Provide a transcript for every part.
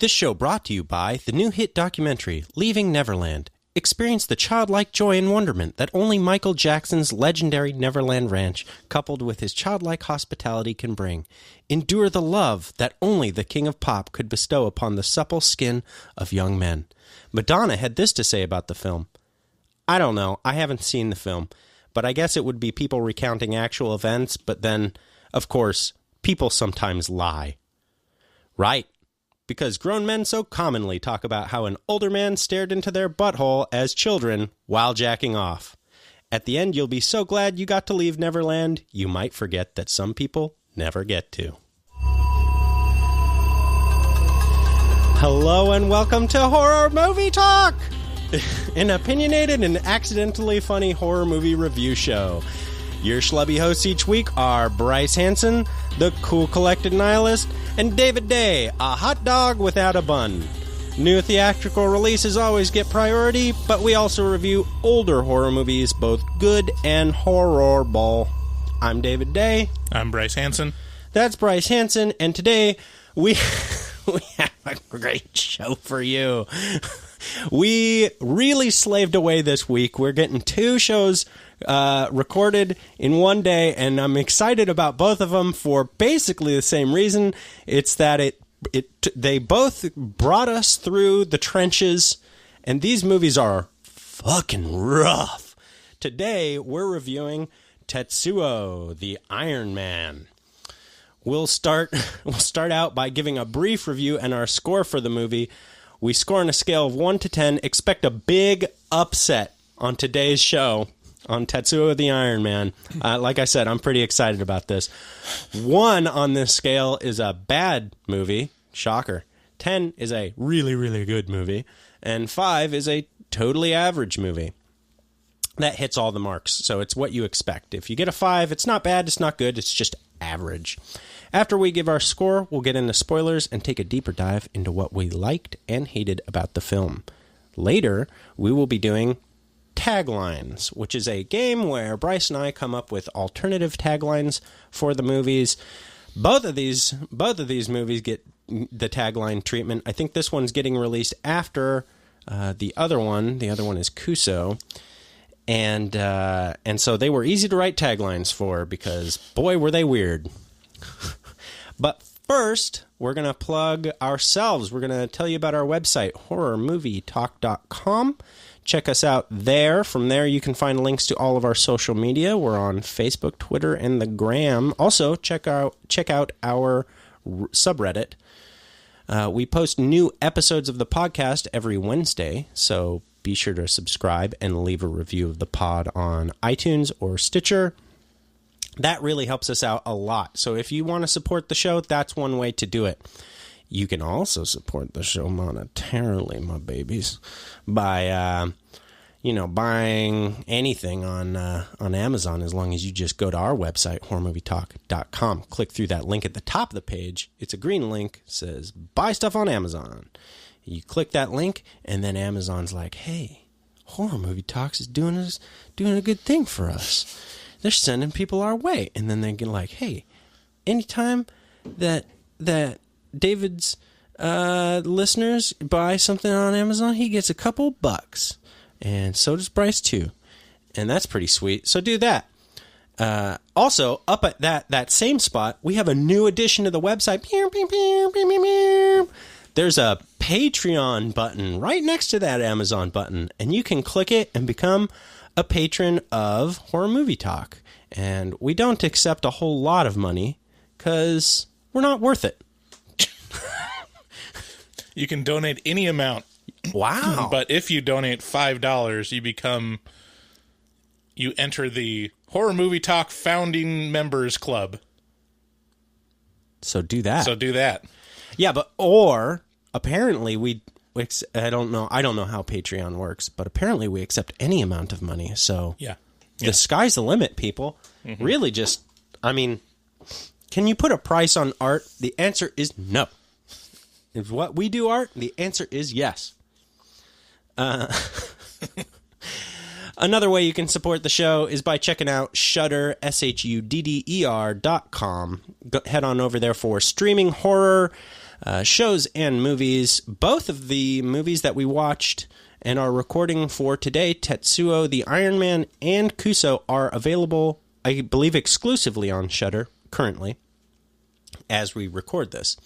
This show brought to you by the new hit documentary, Leaving Neverland. Experience the childlike joy and wonderment that only Michael Jackson's legendary Neverland Ranch, coupled with his childlike hospitality, can bring. Endure the love that only the King of Pop could bestow upon the supple skin of young men. Madonna had this to say about the film. I don't know. I haven't seen the film, but I guess it would be people recounting actual events, but then, of course, people sometimes lie. Right. Because grown men so commonly talk about how an older man stared into their butthole as children while jacking off. At the end, you'll be so glad you got to leave Neverland, you might forget that some people never get to. Hello and welcome to Horror Movie Talk, an opinionated and accidentally funny horror movie review show. Your schlubby hosts each week are Bryce Hanson, the cool collected nihilist, and David Day, a hot dog without a bun. New theatrical releases always get priority, but we also review older horror movies, both good and horrible. I'm David Day. I'm Bryce Hanson. That's Bryce Hanson, and today we have a great show for you. We really slaved away this week. We're getting two shows recorded in one day, and I'm excited about both of them for basically the same reason. It's that they both brought us through the trenches, and these movies are fucking rough. Today, we're reviewing Tetsuo, the Iron Man. We'll start out by giving a brief review and our score for the movie. We score on a scale of 1 to 10. Expect a big upset on today's show on Tetsuo the Iron Man. Like I said, I'm pretty excited about this. 1 on this scale is a bad movie. Shocker. 10 is a really, really good movie. And 5 is a totally average movie. That hits all the marks, so it's what you expect. If you get a 5, it's not bad, it's not good, it's just average. After we give our score, we'll get into spoilers and take a deeper dive into what we liked and hated about the film. Later, we will be doing Taglines, which is a game where Bryce and I come up with alternative taglines for the movies. Both of these movies get the tagline treatment. I think this one's getting released after the other one. The other one is Kuso. And so they were easy to write taglines for because, boy, were they weird. But first, we're going to plug ourselves. We're going to tell you about our website, horrormovietalk.com. Check us out there. From there, you can find links to all of our social media. We're on Facebook, Twitter, and the Gram. Also, check out our subreddit. We post new episodes of the podcast every Wednesday, so be sure to subscribe and leave a review of the pod on iTunes or Stitcher. That really helps us out a lot. So if you want to support the show, that's one way to do it. You can also support the show monetarily, my babies, by buying anything on Amazon, as long as you just go to our website, horrormovietalk.com. Click through that link at the top of the page. It's a green link. It says, buy stuff on Amazon. You click that link, and then Amazon's like, hey, Horror Movie Talks is doing a good thing for us. They're sending people our way. And then they get like, hey, anytime that David's listeners buy something on Amazon, he gets a couple bucks. And so does Bryce, too. And that's pretty sweet. So do that. Also, up at that same spot, we have a new addition to the website. There's a Patreon button right next to that Amazon button. And you can click it and become a patron of Horror Movie Talk. And we don't accept a whole lot of money because we're not worth it. You can donate any amount. Wow. But if you donate $5, you enter the Horror Movie Talk Founding Members Club. So do that. Yeah, or apparently I don't know how Patreon works, but apparently we accept any amount of money. So yeah. The sky's the limit, people. Mm-hmm. Really can you put a price on art? The answer is no. If what we do art, the answer is yes. Another way you can support the show is by checking out Shudder, SHUDDER.com. Head on over there for streaming horror shows and movies. Both of the movies that we watched and are recording for today, Tetsuo, the Iron Man, and Kuso, are available, I believe, exclusively on Shudder currently as we record this.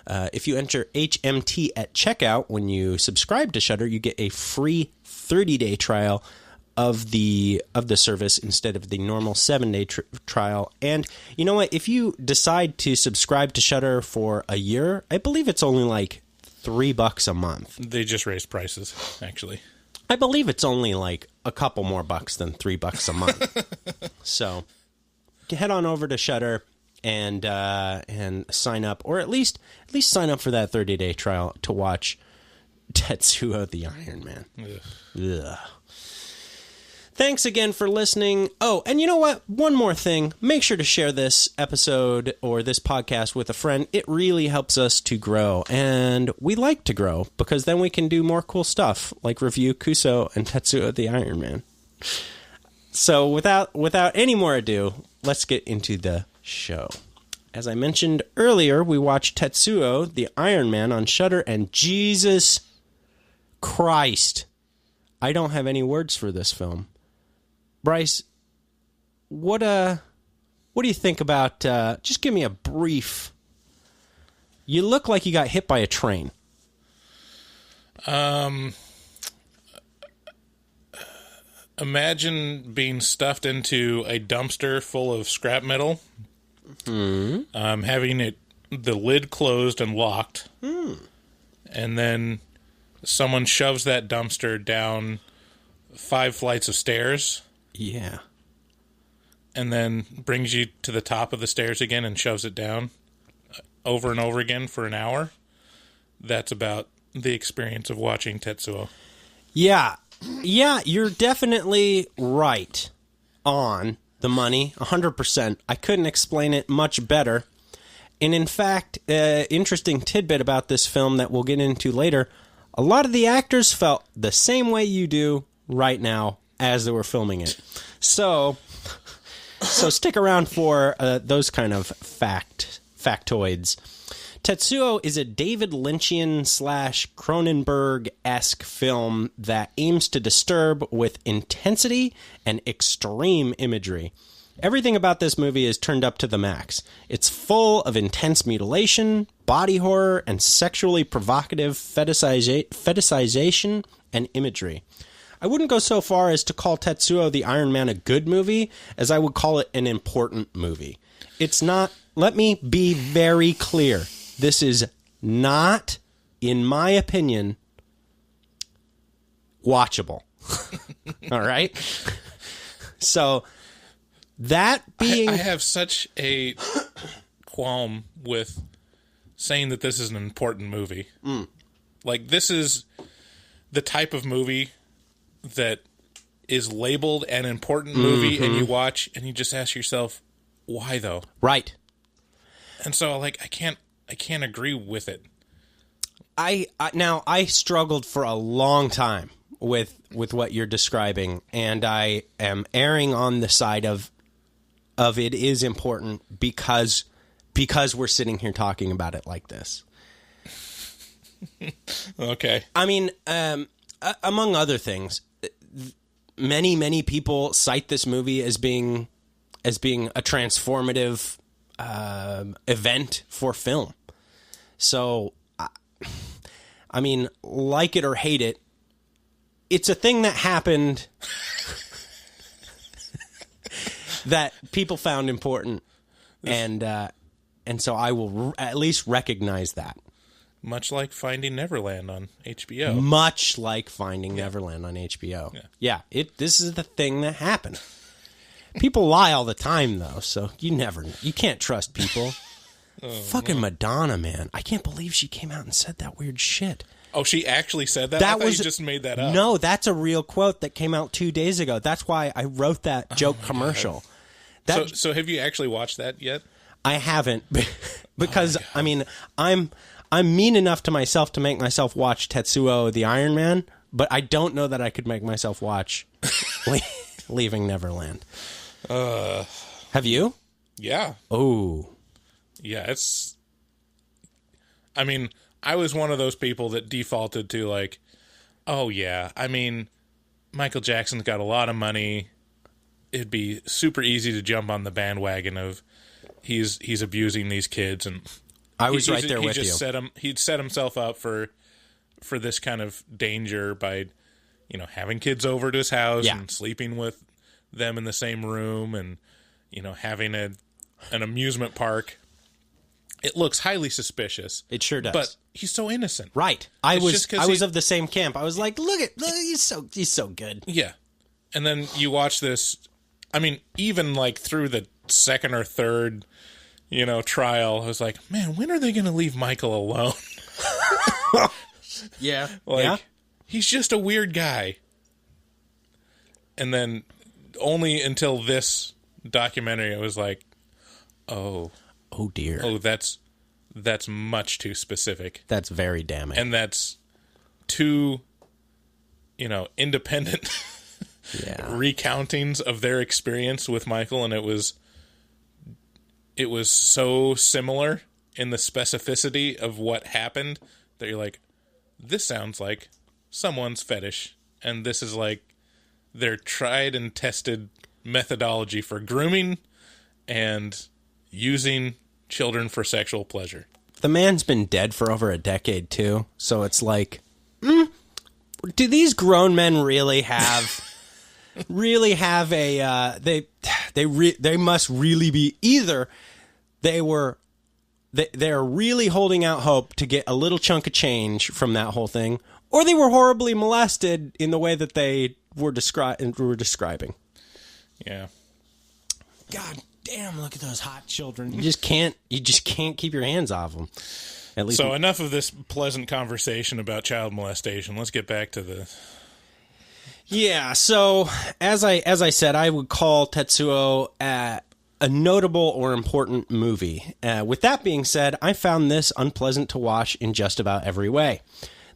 If you enter HMT at checkout when you subscribe to Shudder, you get a free 30-day trial of the service instead of the normal 7-day trial. And you know what? If you decide to subscribe to Shudder for a year, I believe it's only like $3 a month. They just raised prices, actually. I believe it's only like a couple more bucks than $3 a month. So head on over to Shudder and sign up, or at least sign up for that 30-day trial to watch Tetsuo the Iron Man. Ugh. Thanks again for listening. Oh, and you know what? One more thing. Make sure to share this episode or this podcast with a friend. It really helps us to grow, and we like to grow because then we can do more cool stuff like review Kuso and Tetsuo the Iron Man. So without any more ado, let's get into the show. As I mentioned earlier, we watched Tetsuo the Iron Man on Shudder, and Jesus Christ, I don't have any words for this film. Bryce, what do you think about, just give me a brief, you look like you got hit by a train. Imagine being stuffed into a dumpster full of scrap metal, having the lid closed and locked, and then someone shoves that dumpster down 5 flights of stairs. Yeah. And then brings you to the top of the stairs again and shoves it down over and over again for an hour. That's about the experience of watching Tetsuo. Yeah. Yeah, you're definitely right on the money, 100%. I couldn't explain it much better. And in fact, interesting tidbit about this film that we'll get into later, a lot of the actors felt the same way you do right now as they were filming it. So stick around for those kind of factoids. Tetsuo is a David Lynchian / Cronenberg-esque film that aims to disturb with intensity and extreme imagery. Everything about this movie is turned up to the max. It's full of intense mutilation, body horror, and sexually provocative fetishization and imagery. I wouldn't go so far as to call Tetsuo the Iron Man a good movie, as I would call it an important movie. It's not, let me be very clear, this is not, in my opinion, watchable. All right? So, that being... I have such a qualm with saying that this is an important movie. Like, this is the type of movie that is labeled an important movie, and you watch and you just ask yourself, why though? Right. And so, like, I can't agree with it. I struggled for a long time with what you're describing, and I am erring on the side of it is important because we're sitting here talking about it like this. Okay. I mean, among other things, many people cite this movie as being a transformative event for film. So, I mean, like it or hate it, it's a thing that happened that people found important, and so I will at least recognize that. Much like Finding Neverland on HBO. Much like Finding Neverland on HBO. Yeah, this is the thing that happened. People lie all the time, though, so you can't trust people. Fucking Madonna, man. I can't believe she came out and said that weird shit. Oh, she actually said that? I thought you just made that up. No, that's a real quote that came out 2 days ago. That's why I wrote that joke commercial. So have you actually watched that yet? I haven't, because, I mean, I'm mean enough to myself to make myself watch Tetsuo the Iron Man, but I don't know that I could make myself watch Leaving Neverland. Have you? Yeah. Oh. Yeah, it's... I mean, I was one of those people that defaulted to like, oh yeah, I mean, Michael Jackson's got a lot of money. It'd be super easy to jump on the bandwagon of he's abusing these kids, and I was right there with you. He'd set himself up for this kind of danger by, having kids over to his house and sleeping with them in the same room, and having an amusement park. It looks highly suspicious. It sure does. But he's so innocent. Right. I was of the same camp. I was like, look, he's so good. Yeah. And then you watch this, I mean, even like through the second or third, trial, I was like, man, when are they going to leave Michael alone? Yeah. He's just a weird guy. And then only until this documentary, I was like, oh dear. Oh, that's much too specific. That's very damning. And that's too, independent recountings of their experience with Michael, and it was so similar in the specificity of what happened that you're like, this sounds like someone's fetish, and this is like their tried and tested methodology for grooming and using children for sexual pleasure. The man's been dead for over a decade too, so it's like, do these grown men really have a they must really be either they're really holding out hope to get a little chunk of change from that whole thing, or they were horribly molested in the way that they were describing. Yeah. God damn, look at those hot children. You just can't keep your hands off them. At least so enough of this pleasant conversation about child molestation. Let's get back to the... Yeah, so as I said, I would call Tetsuo a notable or important movie. With that being said, I found this unpleasant to watch in just about every way.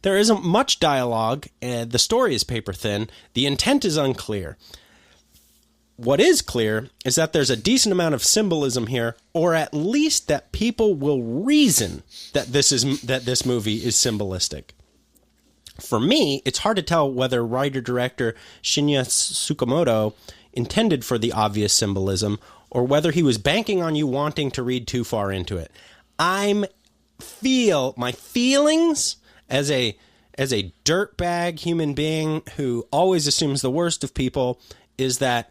There isn't much dialogue, the story is paper thin, the intent is unclear. What is clear is that there's a decent amount of symbolism here, or at least that people will reason that this movie is symbolistic. For me, it's hard to tell whether writer-director Shinya Tsukamoto intended for the obvious symbolism, or whether he was banking on you wanting to read too far into it. My feelings as a dirtbag human being who always assumes the worst of people is that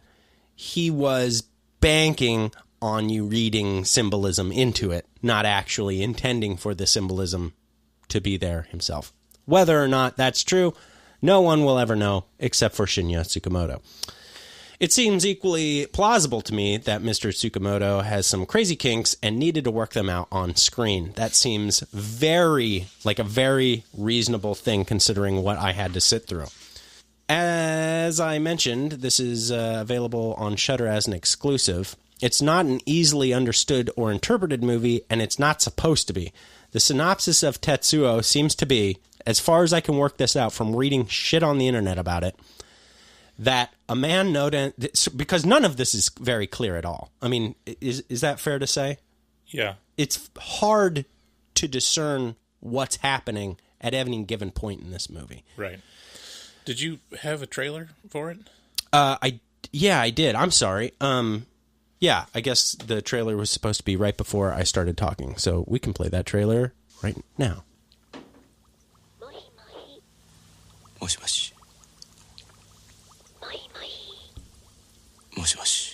he was banking on you reading symbolism into it, not actually intending for the symbolism to be there himself. Whether or not that's true, no one will ever know except for Shinya Tsukamoto. It seems equally plausible to me that Mr. Tsukamoto has some crazy kinks and needed to work them out on screen. That seems like a very reasonable thing considering what I had to sit through. As I mentioned, this is available on Shudder as an exclusive. It's not an easily understood or interpreted movie, and it's not supposed to be. The synopsis of Tetsuo seems to be, as far as I can work this out from reading shit on the internet about it, that a man because none of this is very clear at all. I mean, is that fair to say? Yeah. It's hard to discern what's happening at any given point in this movie. Right. Did you have a trailer for it? I did. I'm sorry. Yeah, I guess the trailer was supposed to be right before I started talking, so we can play that trailer right now. もしもし。もしもし。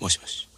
もしもし。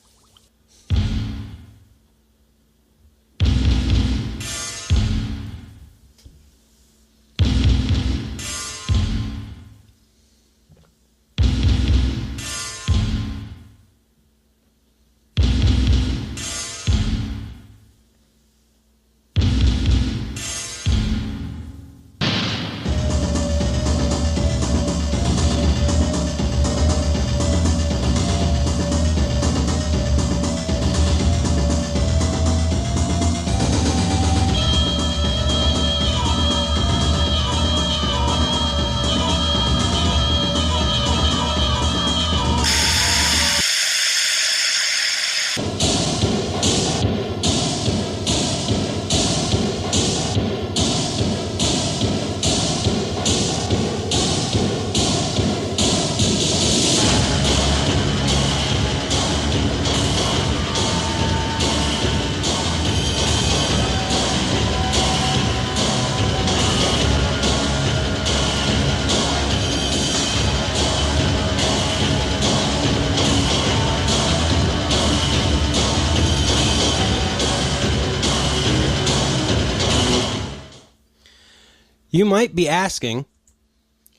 You might be asking,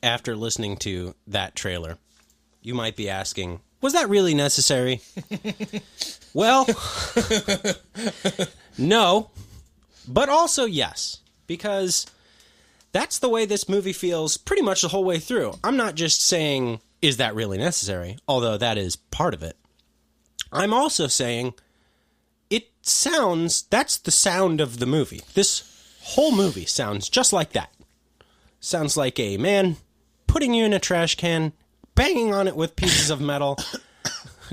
after listening to that trailer, you might be asking, was that really necessary? Well, no, but also yes, because that's the way this movie feels pretty much the whole way through. I'm not just saying, is that really necessary? Although that is part of it. I'm also saying, that's the sound of the movie. This whole movie sounds just like that. Sounds like a man putting you in a trash can, banging on it with pieces of metal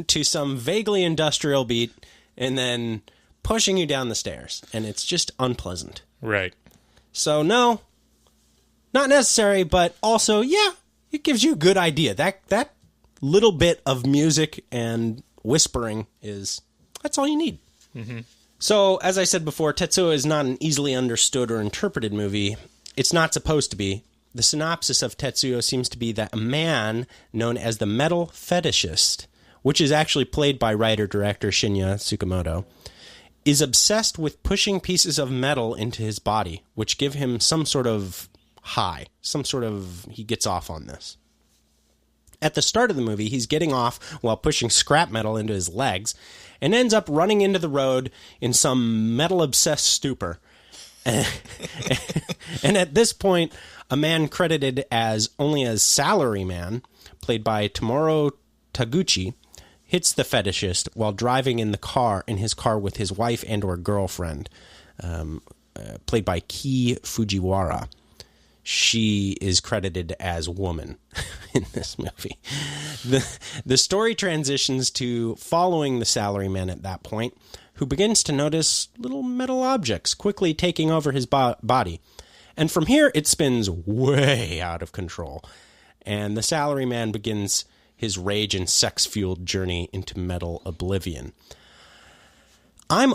to some vaguely industrial beat, and then pushing you down the stairs. And it's just unpleasant. Right. So, no, not necessary, but also, yeah, it gives you a good idea. That little bit of music and whispering that's all you need. Mm-hmm. So, as I said before, Tetsuo is not an easily understood or interpreted movie. It's not supposed to be. The synopsis of Tetsuo seems to be that a man known as the metal fetishist, which is actually played by writer-director Shinya Tsukamoto, is obsessed with pushing pieces of metal into his body, which give him some sort of high, he gets off on this. At the start of the movie, he's getting off while pushing scrap metal into his legs, and ends up running into the road in some metal-obsessed stupor. And at this point, a man credited only as salaryman, played by Tomoro Taguchi, hits the fetishist while driving in his car with his wife and or girlfriend, played by Ki Fujiwara. She is credited as woman in this movie. The story transitions to following the salaryman at that point, who begins to notice little metal objects quickly taking over his body. And from here, it spins way out of control. And the salaryman begins his rage and sex-fueled journey into metal oblivion. I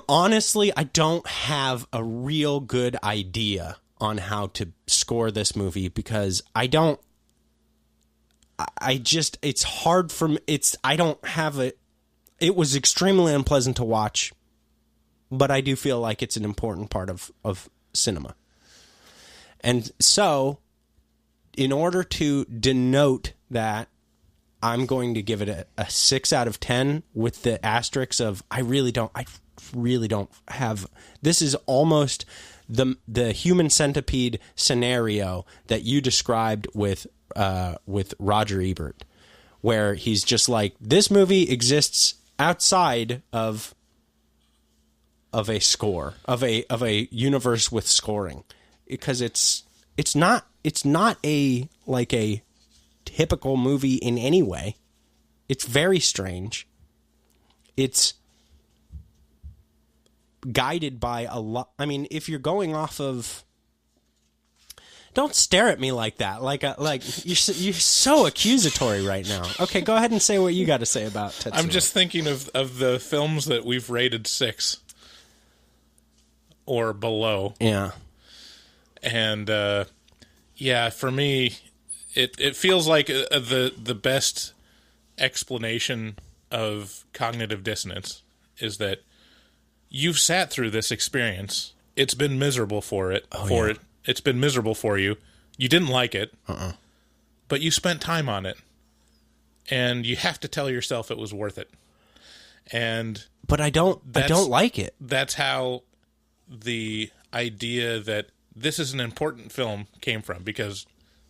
don't have a real good idea on how to score this movie because it's hard for me. It was extremely unpleasant to watch, but I do feel like it's an important part of cinema. And so, in order to denote that, I'm going to give it a 6 out of 10 with the asterisks of I really don't have. This is almost the human centipede scenario that you described with Roger Ebert, where he's just like, this movie exists outside of a score, of a universe with scoring, because it's not a typical movie in any way. It's very strange. It's guided by a lot. I mean, if you're going off of, don't stare at me like that. Like you're so accusatory right now. Okay, go ahead and say what you got to say about Tetsuo. I'm just thinking of the films that we've rated 6 or below. Yeah. And for me, it feels like the best explanation of cognitive dissonance is that you've sat through this experience. It's been miserable It's been miserable for you. You didn't like it, but you spent time on it, and you have to tell yourself it was worth it. But I don't like it. That's how the idea that this is an important film came from, because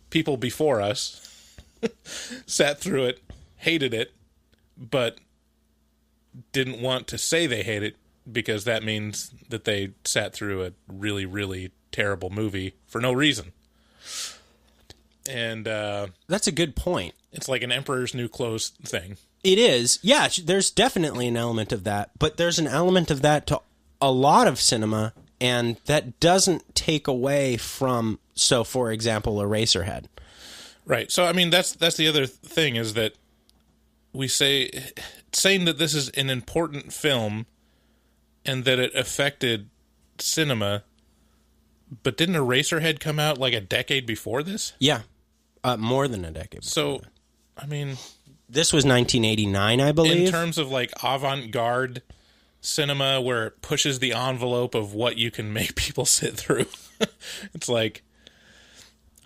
people before us sat through it, hated it, but didn't want to say they hate it, because that means that they sat through a really, really terrible movie for no reason. And that's a good point. It's like an Emperor's New Clothes thing. It is. Yeah, there's definitely an element of that, but there's an element of that to a lot of cinema, and that doesn't take away from, so for example, Eraserhead. Right. So I mean, that's the other thing, is that we saying that this is an important film and that it affected cinema. But didn't Eraserhead come out like a decade before this? Yeah, more than a decade. So, I mean, this was 1989, I believe. In terms of like avant-garde cinema, where it pushes the envelope of what you can make people sit through, it's like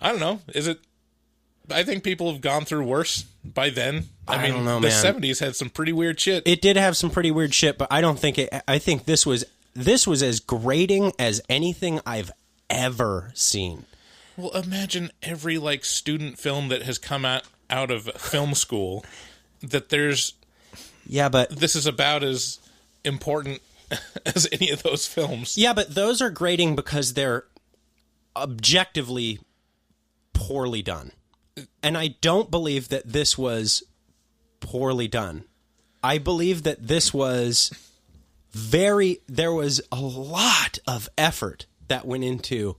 I don't know. Is it? I think people have gone through worse by then. I mean, don't know, the man. 70s had some pretty weird shit. It did have some pretty weird shit, but I don't think it. I think this was as grating as anything I've ever seen. Well, imagine every like student film that has come out of film school that there's. Yeah, but This is about as important as any of those films. yeah, but those are grating because they're objectively poorly done. And I don't believe that this was poorly done. I believe that this was there was a lot of effort that went into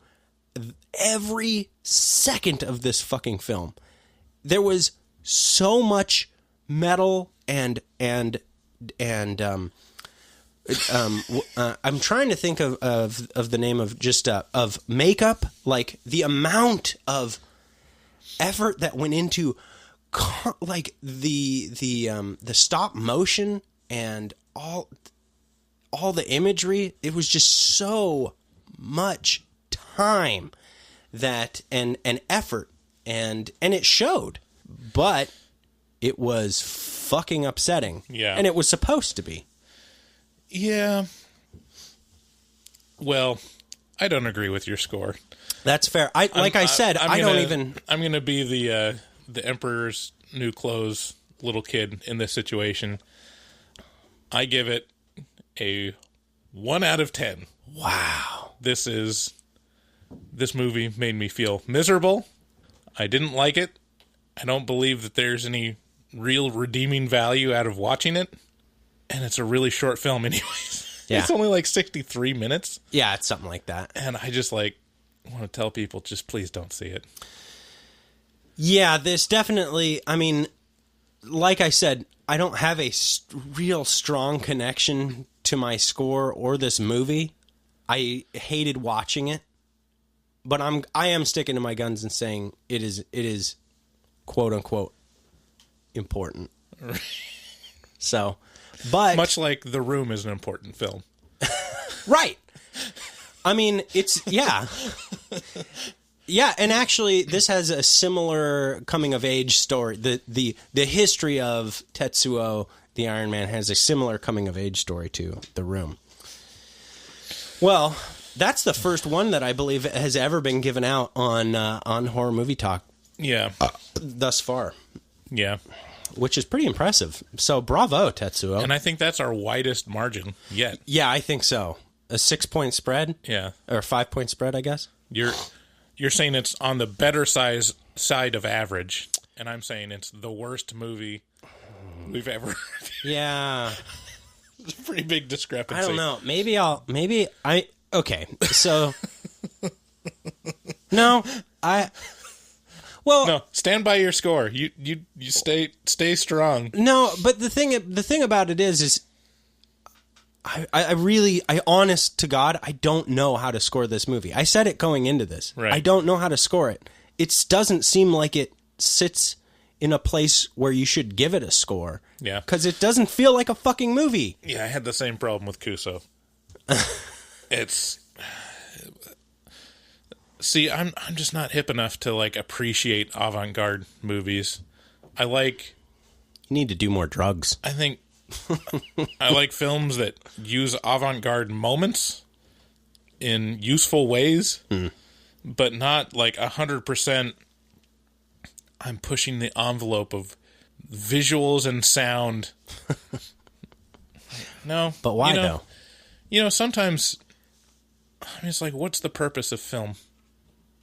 every second of this fucking film. There was so much metal and I'm trying to think of the name of just of makeup, like the amount of effort that went into like the stop motion and all the imagery. It was just so much time that and effort and it showed, but it was fucking upsetting. Yeah. And it was supposed to be. Yeah. Well, I don't agree with your score. That's fair. I don't even. I'm going to be the Emperor's New Clothes little kid in this situation. I give it a 1 out of 10. Wow. This movie made me feel miserable. I didn't like it. I don't believe that there's any real redeeming value out of watching it. And it's a really short film anyways. Yeah. It's only like 63 minutes. Yeah, it's something like that. And I just want to tell people, just please don't see it. Yeah, this definitely, I mean, like I said, I don't have a real strong connection to my score or this movie. I hated watching it, but I am sticking to my guns and saying it is quote unquote important. So, but much like The Room is an important film. Right. I mean, it's yeah. Yeah, and actually this has a similar coming of age story. The history of Tetsuo the Iron Man has a similar coming of age story to The Room. Well, that's the first one that I believe has ever been given out on Horror Movie Talk. Yeah. Thus far. Yeah. Which is pretty impressive. So bravo, Tetsuo. And I think that's our widest margin yet. Yeah, I think so. A 6-point spread? Yeah. Or a 5-point spread, I guess? You're saying it's on the better side of average, and I'm saying it's the worst movie we've ever. Yeah. It's a pretty big discrepancy. I don't know. Okay. So no, stand by your score. You stay strong. No, but the thing about it is I honest to God, I don't know how to score this movie. I said it going into this. Right. I don't know how to score it. It doesn't seem like it sits in a place where you should give it a score. Yeah. Because it doesn't feel like a fucking movie. Yeah, I had the same problem with Kuso. See, I'm just not hip enough to like appreciate avant-garde movies. You need to do more drugs. I think I like films that use avant-garde moments in useful ways, but not like 100%. I'm pushing the envelope of visuals and sound. No. But why though? You know, sometimes I mean, it's like, what's the purpose of film?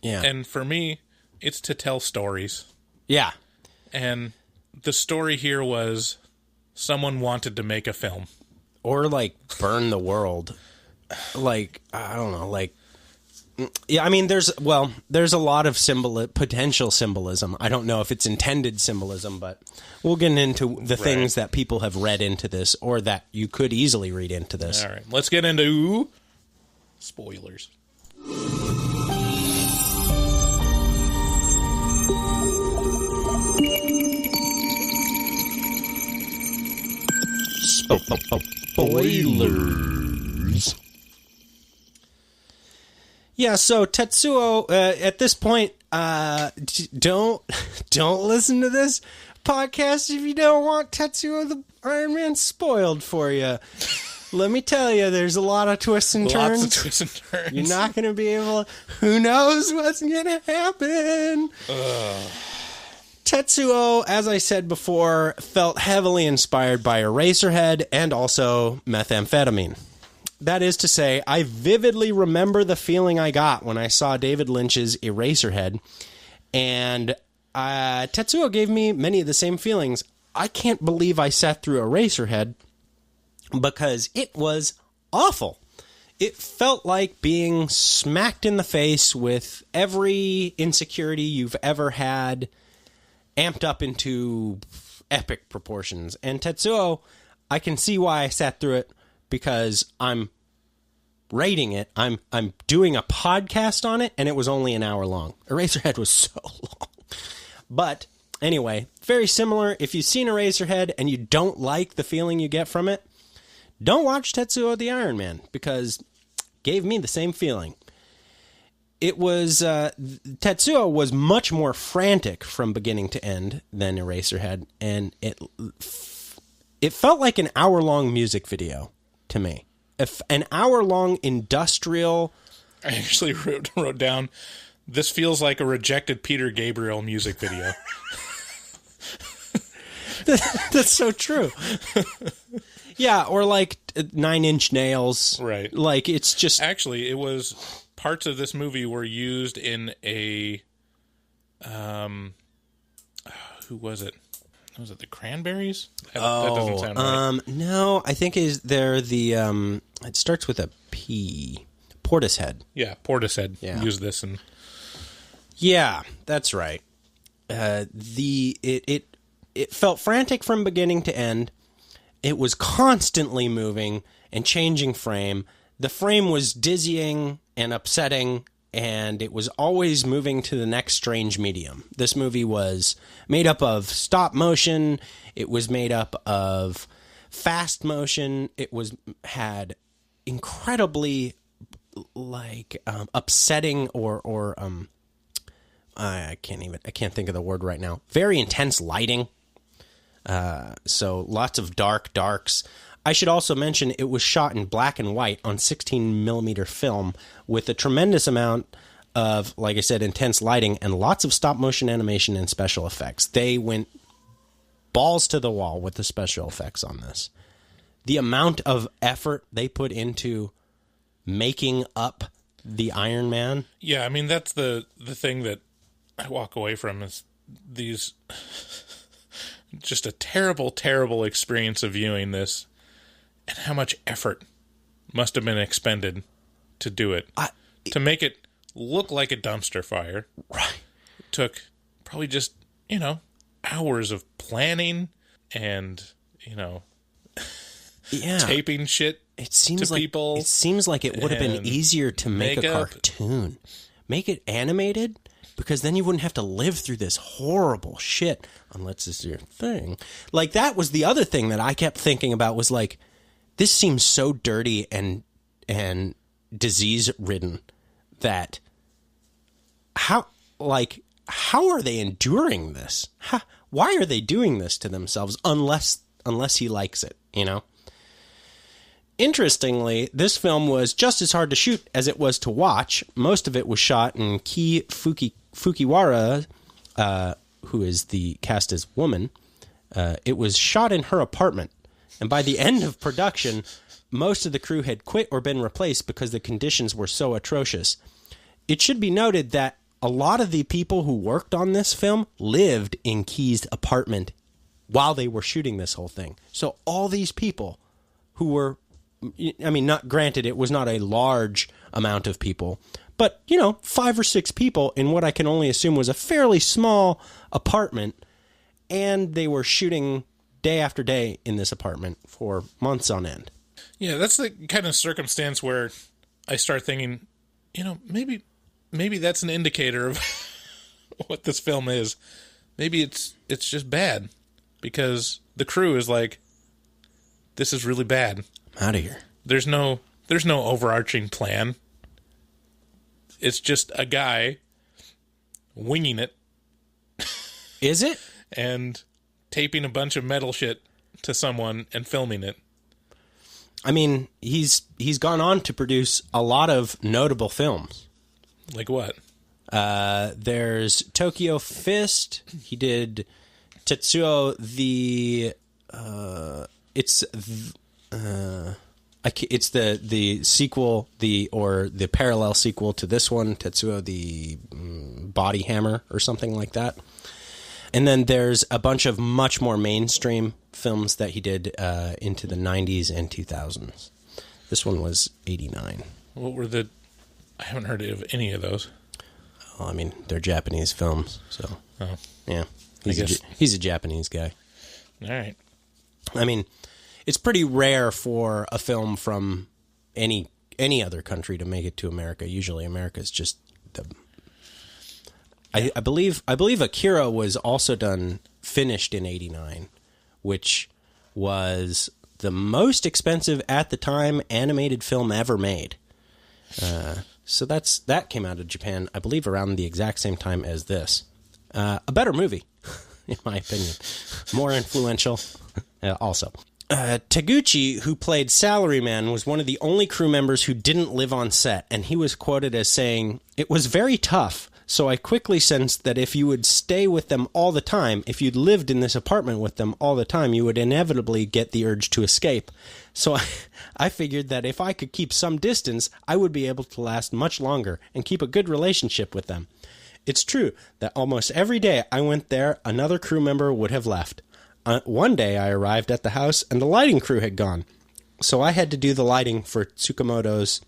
Yeah. And for me, it's to tell stories. Yeah. And the story here was someone wanted to make a film. Or, like, burn the world. Like, I don't know, like... Yeah, I mean, there's a lot of potential symbolism. I don't know if it's intended symbolism, but we'll get into the things that people have read into this, or that you could easily read into this. All right, let's get into spoilers. Spoilers. Yeah, so Tetsuo, at this point, don't listen to this podcast if you don't want Tetsuo the Iron Man spoiled for you. Let me tell you, there's a lot of twists and turns. Lots of twists and turns. You're not going to be able. Who knows what's going to happen? Tetsuo, as I said before, felt heavily inspired by Eraserhead and also methamphetamine. That is to say, I vividly remember the feeling I got when I saw David Lynch's Eraserhead, and Tetsuo gave me many of the same feelings. I can't believe I sat through Eraserhead because it was awful. It felt like being smacked in the face with every insecurity you've ever had amped up into epic proportions. And Tetsuo, I can see why I sat through it, because I'm rating it. I'm doing a podcast on it, and it was only an hour long. Eraserhead was so long. But anyway, very similar. If you've seen Eraserhead and you don't like the feeling you get from it, don't watch Tetsuo the Iron Man, because it gave me the same feeling. It was Tetsuo was much more frantic from beginning to end than Eraserhead, and it felt like an hour-long music video to me. An hour-long industrial... I actually wrote down, this feels like a rejected Peter Gabriel music video. That's so true. Yeah, or like 9 Inch Nails. Right. Like, it's just... Actually, it was... Parts of this movie were used in a... who was it? Was it the Cranberries? That doesn't sound right. No, I think they're the... it starts with a P. Portishead. Yeah, Portishead used this. Yeah, that's right. It felt frantic from beginning to end. It was constantly moving and changing frame. The frame was dizzying and upsetting, and it was always moving to the next strange medium. This movie was made up of stop motion. It was made up of fast motion. It had incredibly upsetting or I can't think of the word right now. Very intense lighting. So lots of darks. I should also mention it was shot in black and white on 16 millimeter film with a tremendous amount of, like I said, intense lighting and lots of stop motion animation and special effects. They went balls to the wall with the special effects on this. The amount of effort they put into making up the Iron Man. Yeah, I mean, that's the thing that I walk away from is these... just a terrible, terrible experience of viewing this, and how much effort must have been expended to do it. To make it look like a dumpster fire. Right. It took probably just, hours of planning and, taping shit to people. It seems like it would have been easier to make a cartoon. Make it animated, because then you wouldn't have to live through this horrible shit unless this is your thing. Like, that was the other thing that I kept thinking about was like, this seems so dirty and disease-ridden that how are they enduring this? Why are they doing this to themselves unless he likes it, Interestingly, this film was just as hard to shoot as it was to watch. Most of it was shot in Ki Fukiwara, who is the cast as woman. It was shot in her apartment. And by the end of production, most of the crew had quit or been replaced because the conditions were so atrocious. It should be noted that a lot of the people who worked on this film lived in Ki's apartment while they were shooting this whole thing. So all these people who were... not granted, it was not a large amount of people, but, 5 or 6 people in what I can only assume was a fairly small apartment, and they were shooting day after day in this apartment for months on end. Yeah, that's the kind of circumstance where I start thinking, maybe that's an indicator of what this film is. Maybe it's just bad, because the crew is like, this is really bad. I'm out of here. There's no overarching plan. It's just a guy winging it Is it? and taping a bunch of metal shit to someone and filming it. I mean, he's gone on to produce a lot of notable films. Like what? There's Tokyo Fist. He did Tetsuo it's the sequel, the parallel sequel to this one, Tetsuo the Body Hammer or something like that. And then there's a bunch of much more mainstream films that he did into the 90s and 2000s. This one was 89. What were the... I haven't heard of any of those. Well, I mean, they're Japanese films, so... Oh. Yeah. He's a Japanese guy. All right. I mean, it's pretty rare for a film from any other country to make it to America. Usually America's just the... I believe Akira was also finished in 89, which was the most expensive at the time animated film ever made. So that came out of Japan, I believe, around the exact same time as this. A better movie, in my opinion. More influential, also. Taguchi, who played Salaryman, was one of the only crew members who didn't live on set, and he was quoted as saying, "It was very tough, so I quickly sensed that if you would stay with them all the time, if you'd lived in this apartment with them all the time, you would inevitably get the urge to escape. So I figured that if I could keep some distance, I would be able to last much longer and keep a good relationship with them. It's true that almost every day I went there, another crew member would have left. One day I arrived at the house and the lighting crew had gone. So I had to do the lighting for Tsukamoto's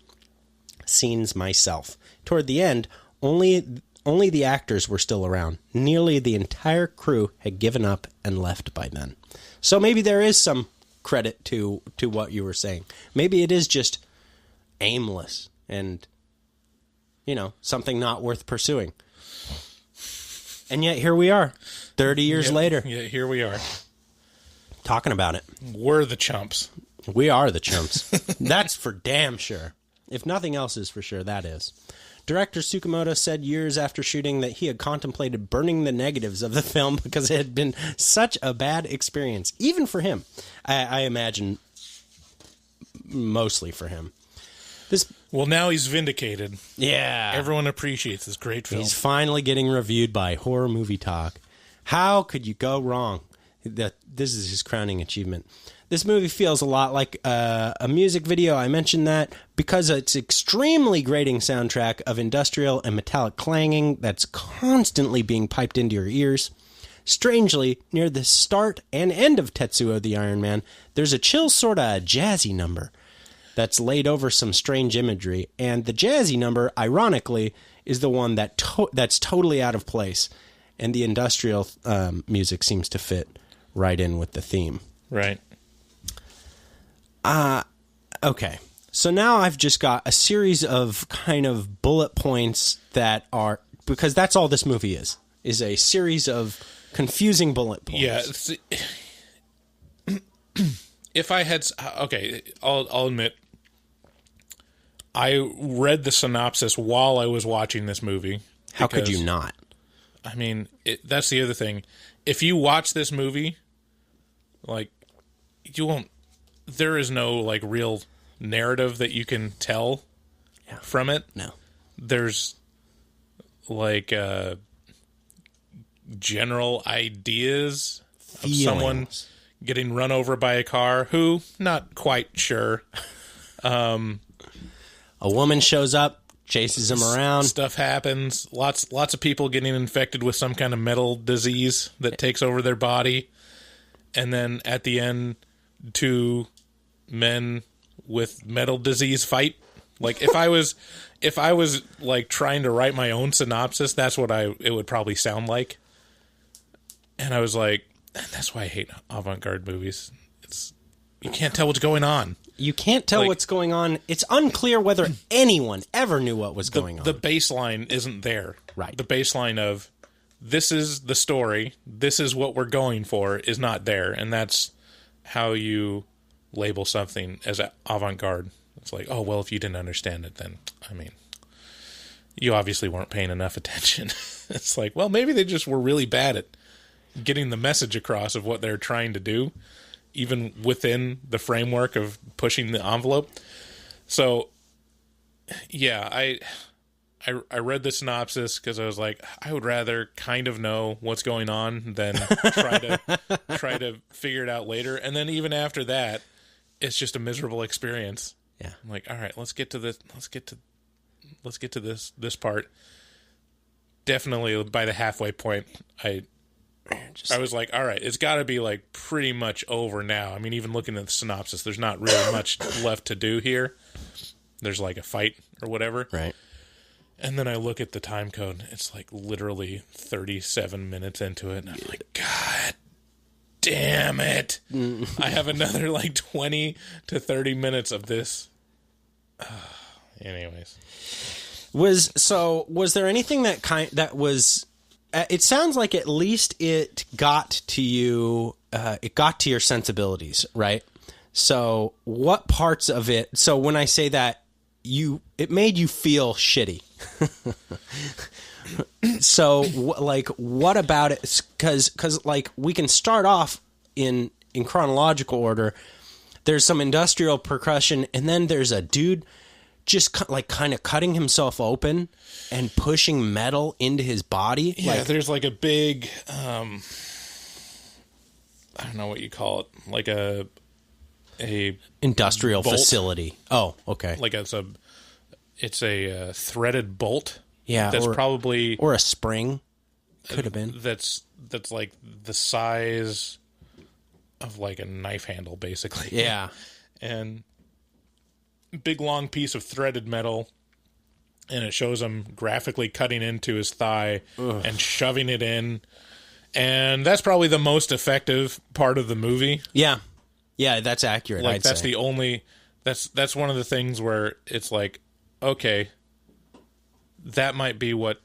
scenes myself. Toward the end, only the actors were still around. Nearly the entire crew had given up and left by then." So maybe there is some credit to what you were saying. Maybe it is just aimless and, something not worth pursuing. And yet here we are, 30 years later. Yeah, here we are. Talking about it. We're the chumps. We are the chumps. That's for damn sure. If nothing else is for sure, that is. Director Tsukamoto said years after shooting that he had contemplated burning the negatives of the film because it had been such a bad experience, even for him. I imagine mostly for him. Well, now he's vindicated. Yeah. Everyone appreciates this great film. He's finally getting reviewed by Horror Movie Talk. How could you go wrong? This is his crowning achievement. This movie feels a lot like a music video. I mentioned that because it's extremely grating soundtrack of industrial and metallic clanging that's constantly being piped into your ears. Strangely, near the start and end of Tetsuo the Iron Man, there's a chill sort of jazzy number that's laid over some strange imagery, and the jazzy number, ironically, is the one that's totally out of place, and the industrial music seems to fit right in with the theme. Right. Okay. So now I've just got a series of kind of bullet points that are, because that's all this movie is a series of confusing bullet points. Yeah. If I had, okay, I'll admit, I read the synopsis while I was watching this movie. How could you not? I mean, that's the other thing. If you watch this movie, like, you won't, there is no, like, real narrative that you can tell from it. No. There's, like, general ideas of someone getting run over by a car who, not quite sure. A woman shows up, chases him around. Stuff happens. Lots of people getting infected with some kind of metal disease that takes over their body. And then at the end, two men with metal disease fight. Like if I was like trying to write my own synopsis, that's what it would probably sound like. And I was like, that's why I hate avant-garde movies. You can't tell what's going on. You can't tell what's going on. It's unclear whether anyone ever knew what was going on. The baseline isn't there. Right. The baseline of this is the story, this is what we're going for is not there. And that's how you label something as avant-garde. It's like, oh, well, if you didn't understand it, then, I mean, you obviously weren't paying enough attention. It's like, well, maybe they just were really bad at getting the message across of what they're trying to do, even within the framework of pushing the envelope. So, yeah, I read the synopsis because I was like, I would rather kind of know what's going on than try to figure it out later. And then even after that, it's just a miserable experience. Yeah. I'm like, all right, let's get to this. Let's get to this part. Definitely by the halfway point, I was like, all right, it's got to be like pretty much over now. I mean, even looking at the synopsis, there's not really much left to do here. There's like a fight or whatever. Right. And then I look at the time code. It's like literally 37 minutes into it. And I'm like, God damn it. I have another like 20 to 30 minutes of this. Anyways. Was there anything that was... it sounds like at least it got to you... it got to your sensibilities, right? So what parts of it... So when I say that, it made you feel shitty. So, what about it? Because like, we can start off in chronological order. There's some industrial percussion, and then there's a dude just kind of cutting himself open and pushing metal into his body. Yeah, there's like a big, I don't know what you call it, like a industrial bolt facility. Oh, okay. Like it's a threaded bolt. Yeah, that's probably or a spring. Could have been. That's like the size of like a knife handle, basically. Yeah, and big long piece of threaded metal, and it shows him graphically cutting into his thigh and shoving it in, and that's probably the most effective part of the movie. Yeah, that's accurate. Like I'd that's say. the only. That's one of the things where it's like, okay, that might be what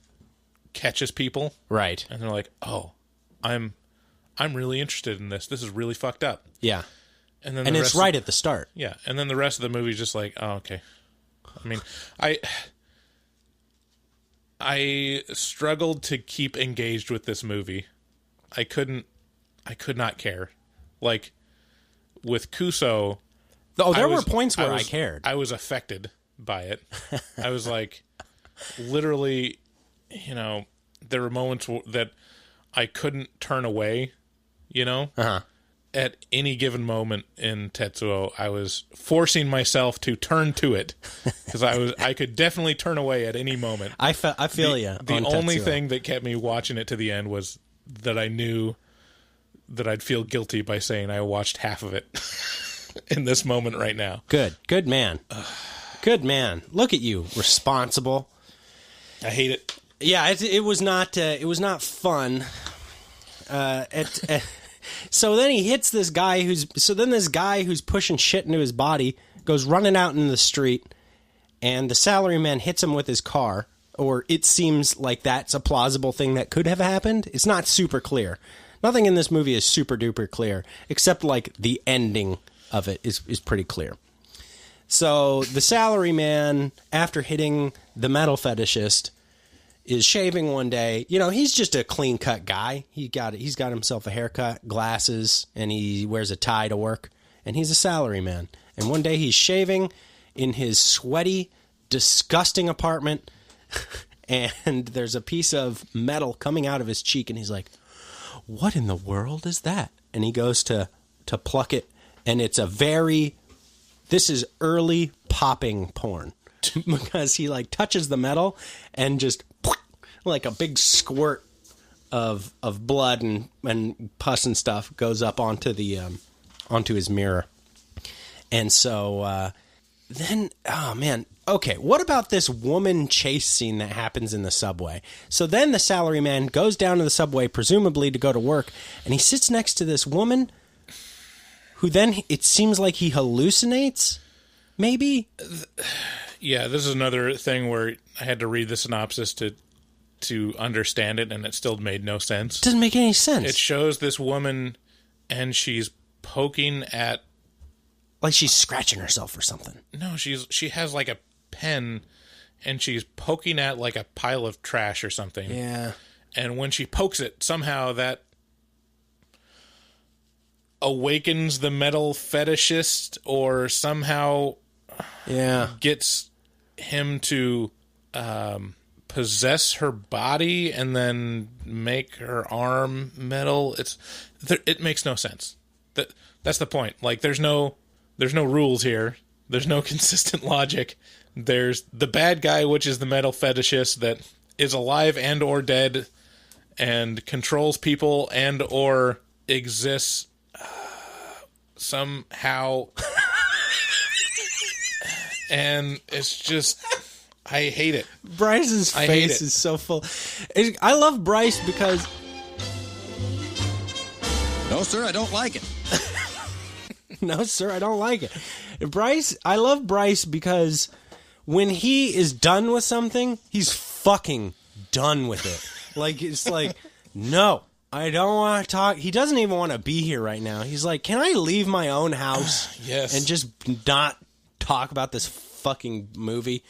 catches people, right? And they're like, oh, I'm really interested in this. This is really fucked up. Yeah. And then it's right at the start. Yeah. And then the rest of the movie is just like, oh, okay. I mean, I struggled to keep engaged with this movie. I could not care. Like with Kuso. Oh, there were points where I cared. I was affected by it. I was like, literally, there were moments that I couldn't turn away, At any given moment in Tetsuo, I was forcing myself to turn to it because I could definitely turn away at any moment. I feel you. The only thing that kept me watching it to the end was that I knew that I'd feel guilty by saying I watched half of it in this moment right now. Good man. Good man. Look at you, responsible. I hate it. Yeah, it was not fun. So then he hits this guy who's pushing shit into his body, goes running out into the street, and the salaryman hits him with his car, or it seems like that's a plausible thing that could have happened. It's not super clear. Nothing in this movie is super duper clear, except like the ending of it is pretty clear. So the salaryman, after hitting the metal fetishist, is shaving one day. He's just a clean-cut guy. He's got himself a haircut, glasses, and he wears a tie to work. And he's a salaryman. And one day he's shaving in his sweaty, disgusting apartment, and there's a piece of metal coming out of his cheek, and he's like, what in the world is that? And he goes to pluck it, and it's this is early popping porn. Because he touches the metal and just like a big squirt of blood and pus and stuff goes up onto his mirror. And so then, oh man, okay, what about this woman chase scene that happens in the subway? So then the salaryman goes down to the subway, presumably to go to work, and he sits next to this woman who then it seems like he hallucinates, maybe? Yeah, this is another thing where I had to read the synopsis to understand it, and it still made no sense. Doesn't make any sense. It shows this woman, and she's poking at... Like she's scratching herself or something. No, she has like a pen, and she's poking at like a pile of trash or something. Yeah. And when she pokes it, somehow that awakens the metal fetishist, or somehow gets him to possess her body and then make her arm metal. It makes no sense. That's the point. Like, there's no rules here. There's no consistent logic. There's the bad guy, which is the metal fetishist that is alive and or dead and controls people and or exists somehow. And it's just, I hate it. Bryce's face is so full. I love Bryce because... No, sir, I don't like it. No, sir, I don't like it. I love Bryce because when he is done with something, he's fucking done with it. Like, it's like, no, I don't want to talk. He doesn't even want to be here right now. He's like, can I leave my own house Yes. and just not talk about this fucking movie?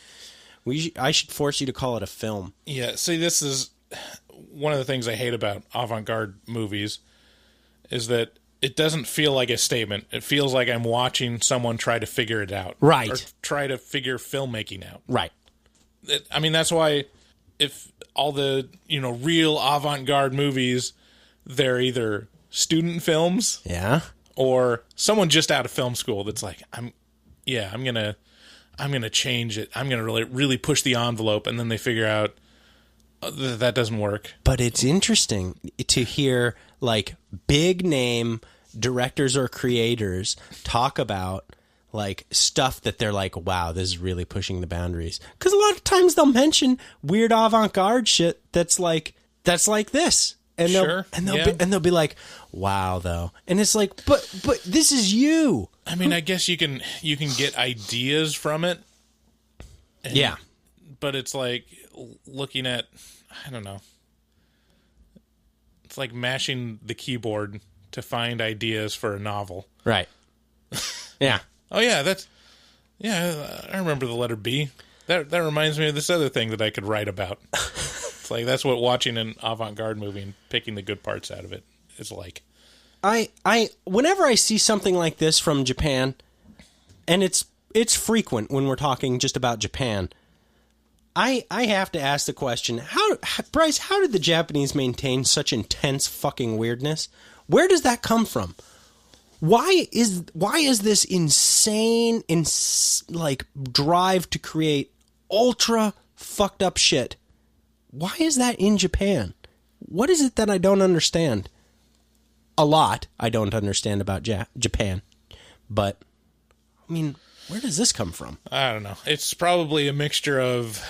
I should force you to call it a film. Yeah, see, this is one of the things I hate about avant-garde movies is that it doesn't feel like a statement. It feels like I'm watching someone try to figure it out. Right. Or try to figure filmmaking out. Right. I mean, that's why if all the, real avant-garde movies, they're either student films. Yeah. Or someone just out of film school that's like, I'm gonna change it. I'm gonna really push the envelope, and then they figure out that doesn't work. But it's interesting to hear like big name directors or creators talk about like stuff that they're like, wow, this is really pushing the boundaries. Because a lot of times they'll mention weird avant-garde shit that's like this. And they'll be like, wow, though. And it's like, but this is you. I mean, I guess you can get ideas from it. Yeah. But it's like looking at, I don't know. It's like mashing the keyboard to find ideas for a novel. Right. Yeah. Oh, yeah, I remember the letter B. That reminds me of this other thing that I could write about. It's like, that's what watching an avant-garde movie and picking the good parts out of it is like. Whenever I see something like this from Japan, and it's frequent when we're talking just about Japan, I have to ask the question, Bryce, how did the Japanese maintain such intense fucking weirdness? Where does that come from? Why is this insane like drive to create ultra fucked up shit? Why is that in Japan? What is it that I don't understand? A lot I don't understand about Japan. But, I mean, where does this come from? I don't know. It's probably a mixture of,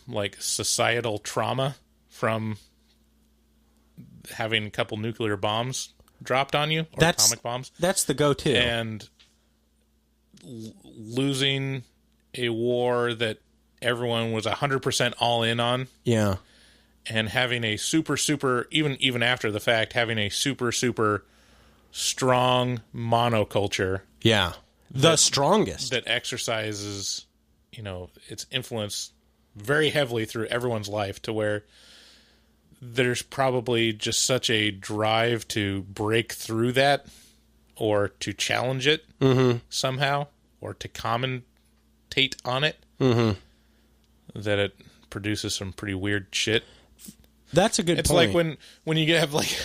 like, societal trauma from having a couple nuclear bombs dropped on you, or atomic bombs. That's the go-to. And losing a war that everyone was 100% all in on. Yeah. And having a super, even after the fact, having a super, super strong monoculture. Yeah. The strongest. That exercises, its influence very heavily through everyone's life, to where there's probably just such a drive to break through that, or to challenge it somehow, or to commentate on it, that it produces some pretty weird shit. That's a good point. It's like when you have like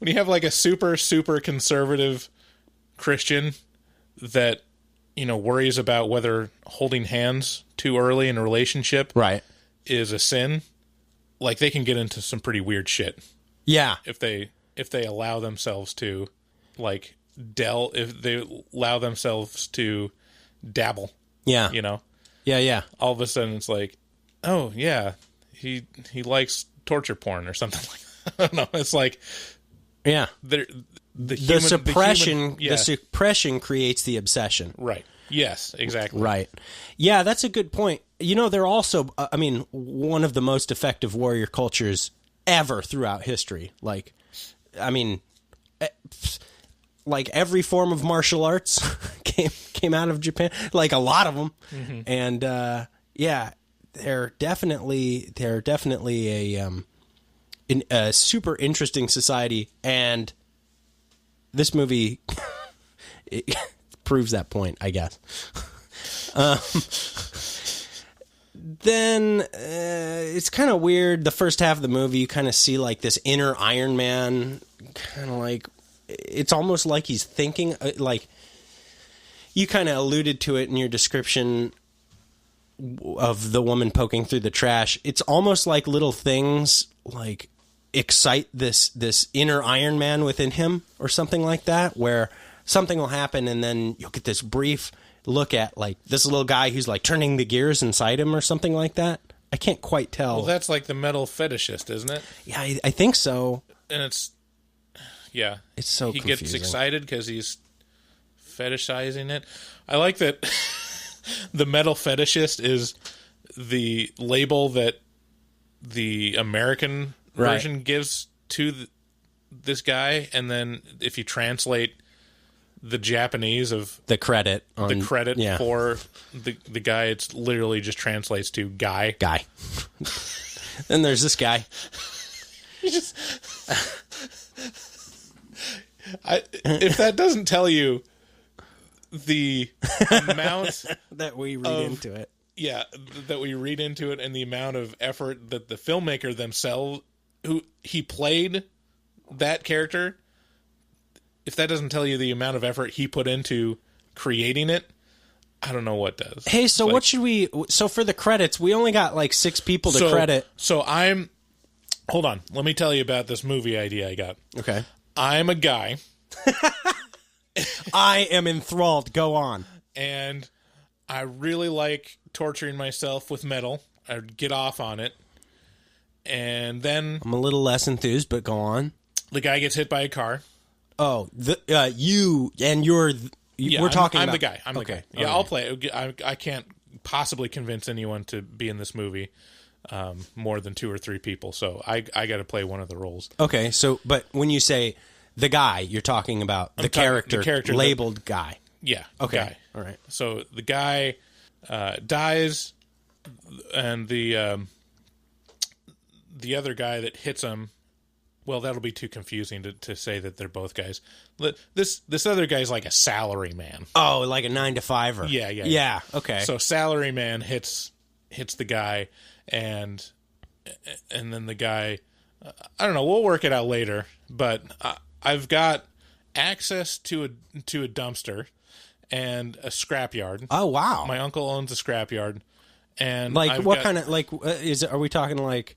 when you have like a super, super conservative Christian that, worries about whether holding hands too early in a relationship is a sin. Like, they can get into some pretty weird shit. Yeah. If they allow themselves to, like, if they allow themselves to dabble. Yeah. Yeah. All of a sudden it's like, oh, yeah, he likes torture porn or something like that. I don't know. It's like, yeah. The suppression creates the obsession. Right. Yes, exactly. Right. Yeah, that's a good point. They're also, one of the most effective warrior cultures ever throughout history. Like, like every form of martial arts came out of Japan, like a lot of them. And they're definitely a super interesting society, and this movie it proves that point, I guess. Then it's kind of weird. The first half of the movie, you kind of see like this inner Iron Man, kind of like, it's almost like he's thinking, like you kind of alluded to it in your description of the woman poking through the trash. It's almost like little things like excite this inner Iron Man within him or something like that, where something will happen and then you'll get this brief look at like this little guy who's like turning the gears inside him or something like that. I can't quite tell. Well, that's like the metal fetishist, isn't it? Yeah, I think so. And it's so confusing. Gets excited because he's fetishizing it. I like that the metal fetishist is the label that the American version gives to this guy, and then if you translate the Japanese of the credit for the guy, it's literally just translates to guy. Then there's this guy. If that doesn't tell you the amount that we read into it. Yeah, that we read into it, and the amount of effort that the filmmaker themselves, who he played that character, if that doesn't tell you the amount of effort he put into creating it, I don't know what does. Hey, so what should we... So for the credits, we only got like 6 people to credit. So hold on. Let me tell you about this movie idea I got. Okay. I'm a guy. I am enthralled. Go on. And I really like torturing myself with metal. I get off on it. And then... I'm a little less enthused, but go on. The guy gets hit by a car. Oh, you and you're... we're talking I'm about... the guy. I'm the guy. Yeah, I'll play it. I can't possibly convince anyone to be in this movie, more than 2 or 3 people. So I got to play one of the roles. Okay, so but when you say the guy, you're talking about the character labeled guy. Yeah. Okay. Guy. All right. So the guy dies, and the other guy that hits him. Well, that'll be too confusing to say that they're both guys. This other guy's like a salary man. Oh, like a 9-to-5er. Yeah. Okay. So salary man hits the guy, and then the guy. I don't know. We'll work it out later. But I've got access to a dumpster and a scrapyard. Oh wow! My uncle owns a scrapyard, and like what kind of like is it? Are we talking like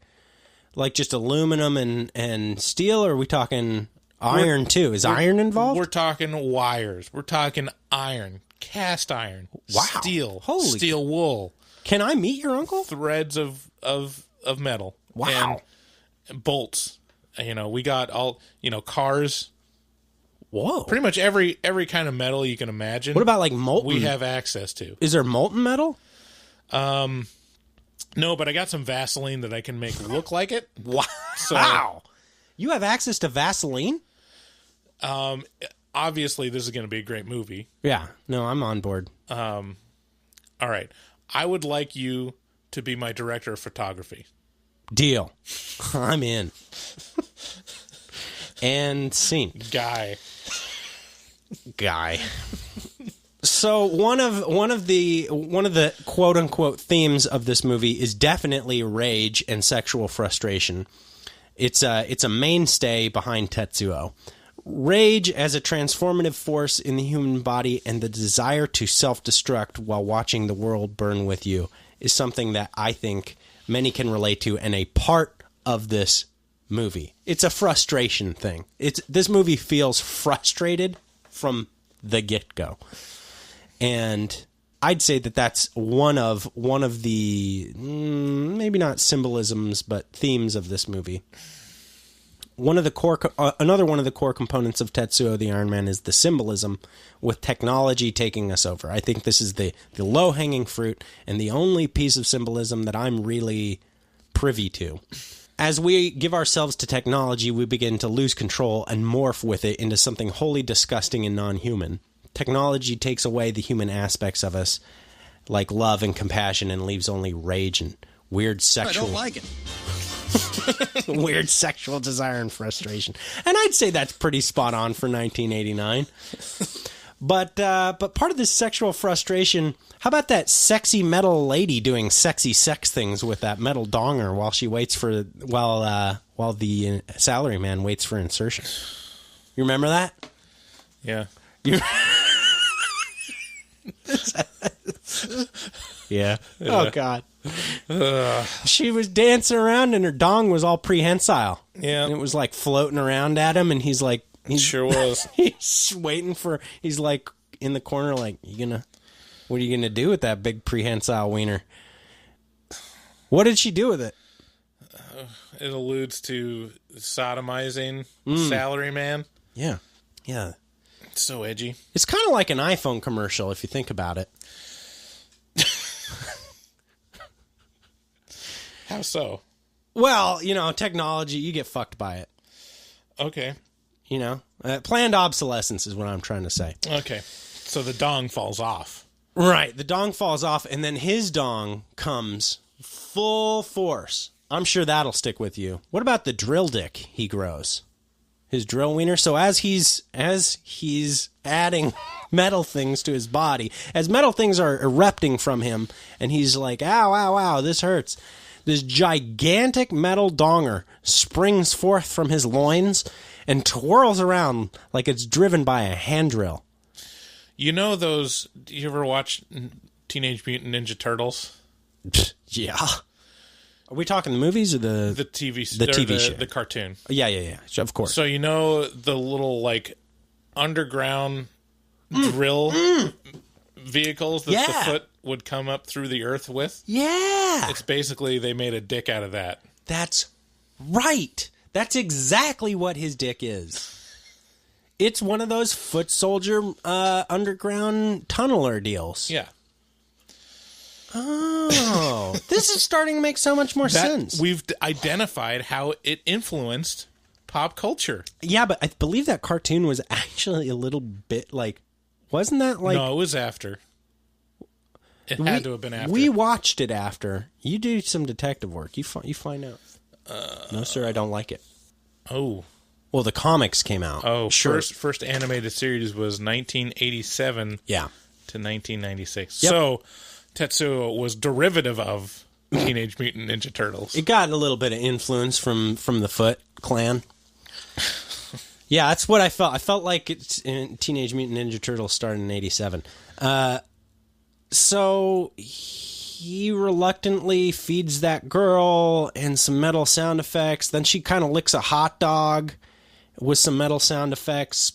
just aluminum and steel, or are we talking iron too? Is iron involved? We're talking wires. We're talking iron, cast iron, wow, steel, steel wool. Can I meet your uncle? Threads of metal. Wow. And bolts. We got all, cars. Whoa. Pretty much every kind of metal you can imagine. What about like molten? We have access to. Is there molten metal? No, but I got some Vaseline that I can make look like it. Wow. So, you have access to Vaseline? Obviously, this is going to be a great movie. Yeah. No, I'm on board. All right. I would like you to be my director of photography. Deal. I'm in. And scene. Guy. So one of the quote unquote themes of this movie is definitely rage and sexual frustration. It's a mainstay behind Tetsuo. Rage as a transformative force in the human body and the desire to self-destruct while watching the world burn with you is something that I think many can relate to, and a part of this movie. It's a frustration thing. This movie feels frustrated from the get-go. And I'd say that that's one of the maybe not symbolisms but themes of this movie. Another one of the core components of Tetsuo the Iron Man is the symbolism, with technology taking us over. I think this is the low-hanging fruit and the only piece of symbolism that I'm really privy to. As we give ourselves to technology, we begin to lose control and morph with it into something wholly disgusting and non-human. Technology takes away the human aspects of us, like love and compassion, and leaves only rage and weird sexual... I don't like it. weird sexual desire and frustration. And I'd say that's pretty spot on for 1989. But part of this sexual frustration, how about that sexy metal lady doing sexy sex things with that metal donger while she waits for while the salary man waits for insertion? You remember that? Yeah. Yeah. Oh God. She was dancing around and her dong was all prehensile. Yeah. And it was like floating around at him, and he's like, He sure was. He's waiting for. He's like in the corner, like, what are you gonna do with that big prehensile wiener? What did she do with it? It alludes to sodomizing salary man. Yeah, yeah. It's so edgy. It's kind of like an iPhone commercial if you think about it. How so? Well, technology, you get fucked by it. Okay. Planned obsolescence is what I'm trying to say. Okay. So the dong falls off. Right. The dong falls off, and then his dong comes full force. I'm sure that'll stick with you. What about the drill dick he grows? His drill wiener? So as he's adding metal things to his body, as metal things are erupting from him, and he's like, ow, ow, ow, this hurts. This gigantic metal donger springs forth from his loins and twirls around like it's driven by a hand drill. You know those... Do you ever watch Teenage Mutant Ninja Turtles? Yeah. Are we talking the movies or the TV show? The cartoon. Yeah. Of course. So you know the little, like, underground drill vehicles that the foot would come up through the earth with? Yeah. It's basically they made a dick out of that. That's right. That's exactly what his dick is. It's one of those foot soldier underground tunneler deals. Yeah. Oh, this is starting to make so much more sense. We've identified how it influenced pop culture. Yeah, but I believe that cartoon was actually a little bit like, wasn't that like... No, it was after. It had to have been after. We watched it after. You do some detective work. You find out. No, sir, I don't like it. Oh. Well, the comics came out. Oh, sure. First animated series was 1987 to 1996. Yep. So, Tetsuo was derivative of Teenage Mutant Ninja Turtles. It got a little bit of influence from the Foot Clan. Yeah, that's what I felt. I felt like Teenage Mutant Ninja Turtles started in 87. So he reluctantly feeds that girl and some metal sound effects. Then she kind of licks a hot dog with some metal sound effects.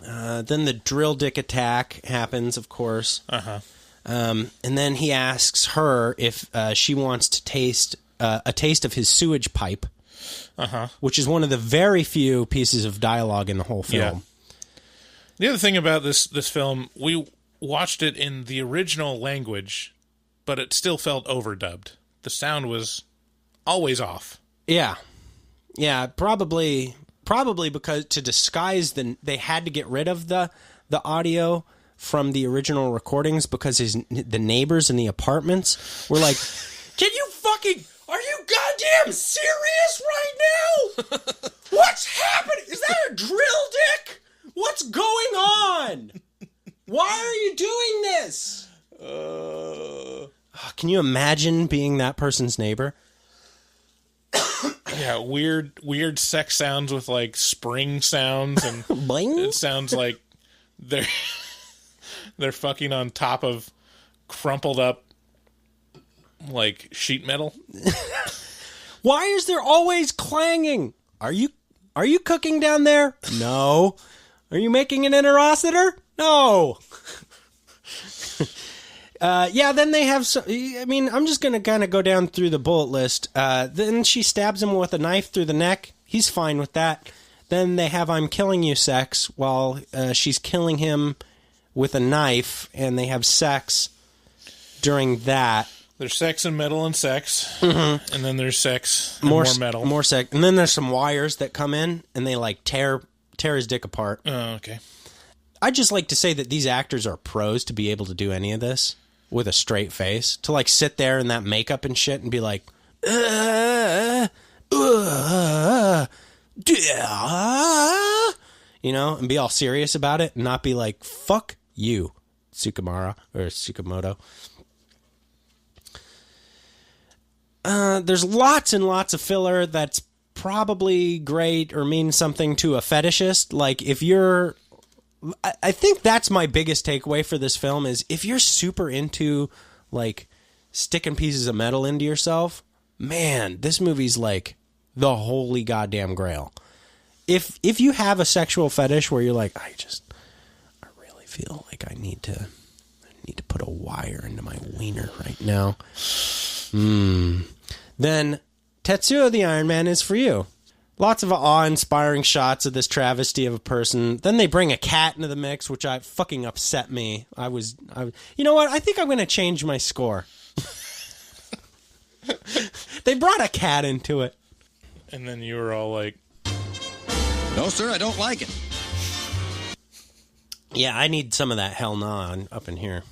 Then the drill dick attack happens, of course. Uh-huh. And then he asks her if she wants to taste a taste of his sewage pipe, which is one of the very few pieces of dialogue in the whole film. Yeah. The other thing about this film, we watched it in the original language, but it still felt overdubbed. The sound was always off. Yeah, probably because to disguise they had to get rid of the audio from the original recordings because the neighbors in the apartments were like, are you goddamn serious right now? What's happening? Is that a drill dick? What's going on? Why are you doing this? Can you imagine being that person's neighbor? Yeah, weird sex sounds with like spring sounds, and Bling? It sounds like they're fucking on top of crumpled up like sheet metal. Why is there always clanging? Are you cooking down there? No. Are you making an interocitor? No. Then they have some... I mean, I'm just going to kind of go down through the bullet list. Then she stabs him with a knife through the neck. He's fine with that. Then they have I'm killing you sex while she's killing him with a knife, and they have sex during that. There's sex and metal and sex, and then there's sex and more metal. More sex. And then there's some wires that come in, and they, like, tear his dick apart. Oh, okay. I'd just like to say that these actors are pros to be able to do any of this with a straight face. To, like, sit there in that makeup and shit and be like, you know, and be all serious about it and not be like, fuck you, Tsukamoto. There's lots and lots of filler that's probably great or means something to a fetishist. Like, if you're... I think that's my biggest takeaway for this film is if you're super into, like, sticking pieces of metal into yourself, man, this movie's like the holy goddamn grail. If you have a sexual fetish where you're like, I really feel like I need to put a wire into my wiener right now, then Tetsuo the Iron Man is for you. Lots of awe-inspiring shots of this travesty of a person. Then they bring a cat into the mix, which fucking upset me. You know what? I think I'm going to change my score. They brought a cat into it. And then you were all like... No, sir, I don't like it. Yeah, I need some of that hell nah up in here.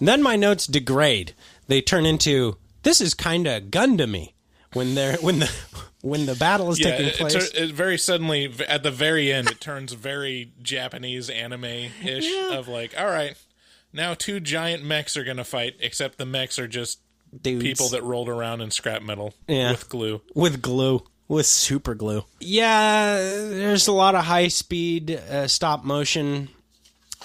Then my notes degrade. They turn into, this is kind of Gundam-y when the battle is taking place. It very suddenly, at the very end, it turns very Japanese anime-ish of like, all right, now 2 giant mechs are going to fight, except the mechs are just dudes. People that rolled around in scrap metal with glue. With super glue. Yeah, there's a lot of high-speed stop motion.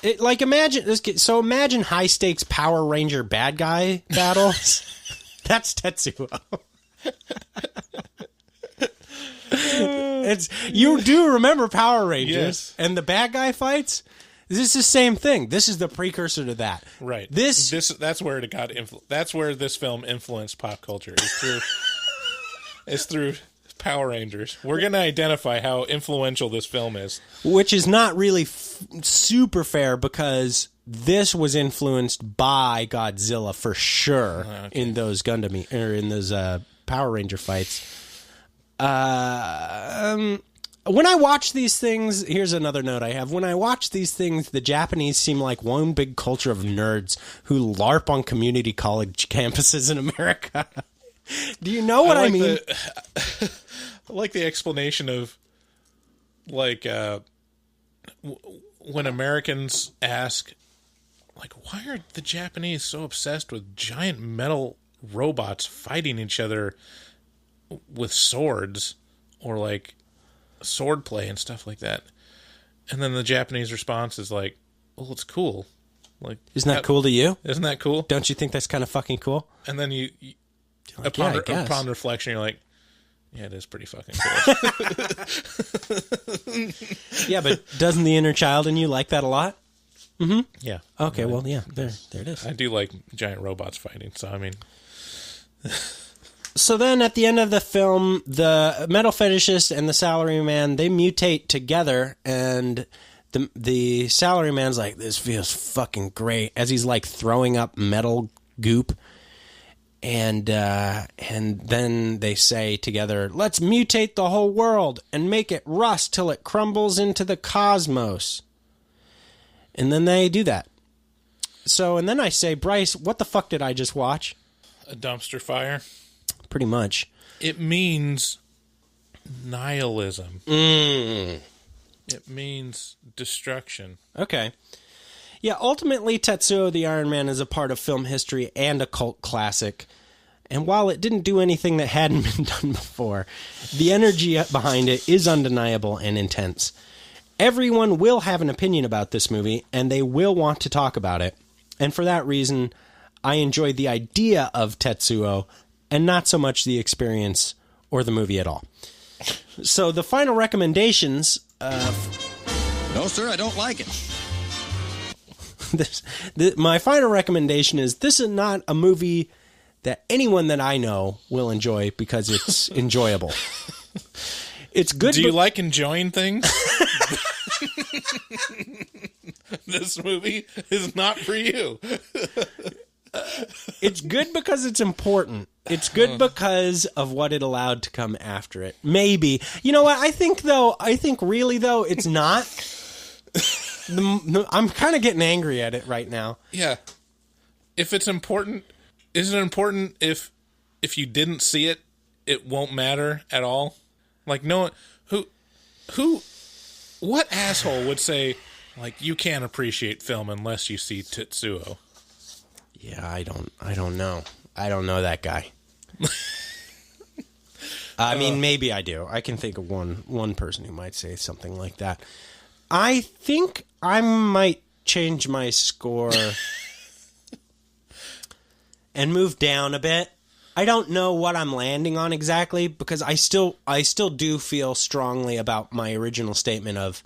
Imagine high-stakes Power Ranger bad guy battles. That's Tetsuo. You do remember Power Rangers, yes. And the bad guy fights? This is the same thing. This is the precursor to that. Right. That's where it got that's where this film influenced pop culture. It's through Power Rangers. We're going to identify how influential this film is. Which is not really super fair because this was influenced by Godzilla for sure in those Gundam or in those Power Ranger fights. When I watch these things, here's another note I have. When I watch these things, the Japanese seem like one big culture of nerds who LARP on community college campuses in America. Do you know what I mean? I like the explanation of, like, when Americans ask, like, why are the Japanese so obsessed with giant metal robots fighting each other with swords or, like, sword play and stuff like that? And then the Japanese response is like, well, it's cool. Like, isn't that cool to you? Isn't that cool? Don't you think that's kind of fucking cool? And then you like, upon reflection, you're like, yeah, it is pretty fucking cool. Yeah, but doesn't the inner child in you like that a lot? Mm-hmm. Yeah. Okay, well, yeah, there it is. I do like giant robots fighting, so I mean... So then at the end of the film, the metal fetishist and the salaryman, they mutate together, and the salaryman's like, this feels fucking great, as he's like throwing up metal goop. And then they say together, let's mutate the whole world and make it rust till it crumbles into the cosmos. And then they do that. So, and then I say, Bryce, what the fuck did I just watch? A dumpster fire. Pretty much. It means nihilism. It means destruction. Okay. Yeah, ultimately, Tetsuo the Iron Man is a part of film history and a cult classic. And while it didn't do anything that hadn't been done before, the energy behind it is undeniable and intense. Everyone will have an opinion about this movie, and they will want to talk about it. And for that reason, I enjoyed the idea of Tetsuo, and not so much the experience or the movie at all. So the final recommendations... No, sir, I don't like it. My final recommendation is this is not a movie that anyone that I know will enjoy because it's enjoyable. It's good. Do you like enjoying things? This movie is not for you. It's good because it's important. It's good because of what it allowed to come after it. Maybe. You know what? I think really, it's not. I'm kind of getting angry at it right now. Yeah. If it's important, is it important if you didn't see it, it won't matter at all? Like, no, what asshole would say, like, you can't appreciate film unless you see Tetsuo? Yeah, I don't know. I don't know that guy. I mean, maybe I do. I can think of one person who might say something like that. I think I might change my score and move down a bit. I don't know what I'm landing on exactly because I still do feel strongly about my original statement of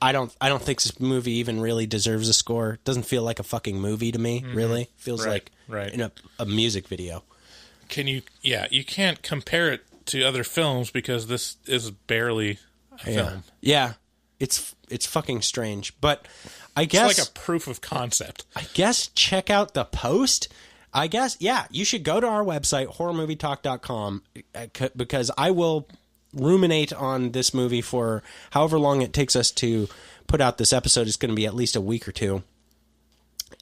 I don't think this movie even really deserves a score. It doesn't feel like a fucking movie to me, really. It feels like in a music video. You can't compare it to other films because this is barely a film. Yeah. It's fucking strange. But I guess it's like a proof of concept. I guess check out the post. I guess, you should go to our website, horrormovietalk.com, because I will ruminate on this movie for however long it takes us to put out this episode. It's going to be at least a week or two.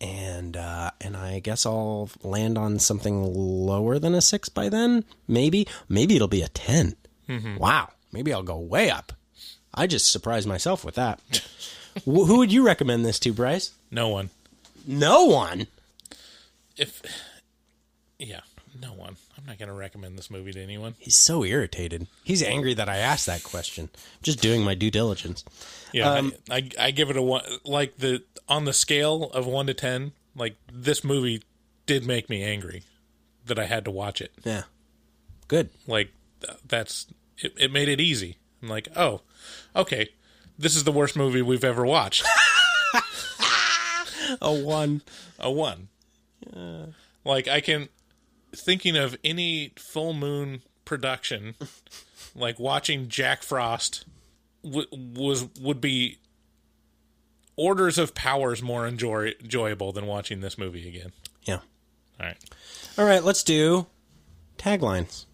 And I guess I'll land on something lower than a 6 by then. Maybe it'll be a 10. Mm-hmm. Wow. Maybe I'll go way up. I just surprised myself with that. Who would you recommend this to, Bryce? No one. No one? No one. I'm not going to recommend this movie to anyone. He's so irritated. He's angry that I asked that question. Just doing my due diligence. Yeah, I give it a 1. Like, on the scale of 1 to 10, like, this movie did make me angry that I had to watch it. Yeah. Good. Like, it made it easy. I'm like, oh, okay, this is the worst movie we've ever watched. A 1. A 1. Like, thinking of any full moon production, like watching Jack Frost would be orders of powers more enjoyable than watching this movie again. Yeah. All right, let's do taglines.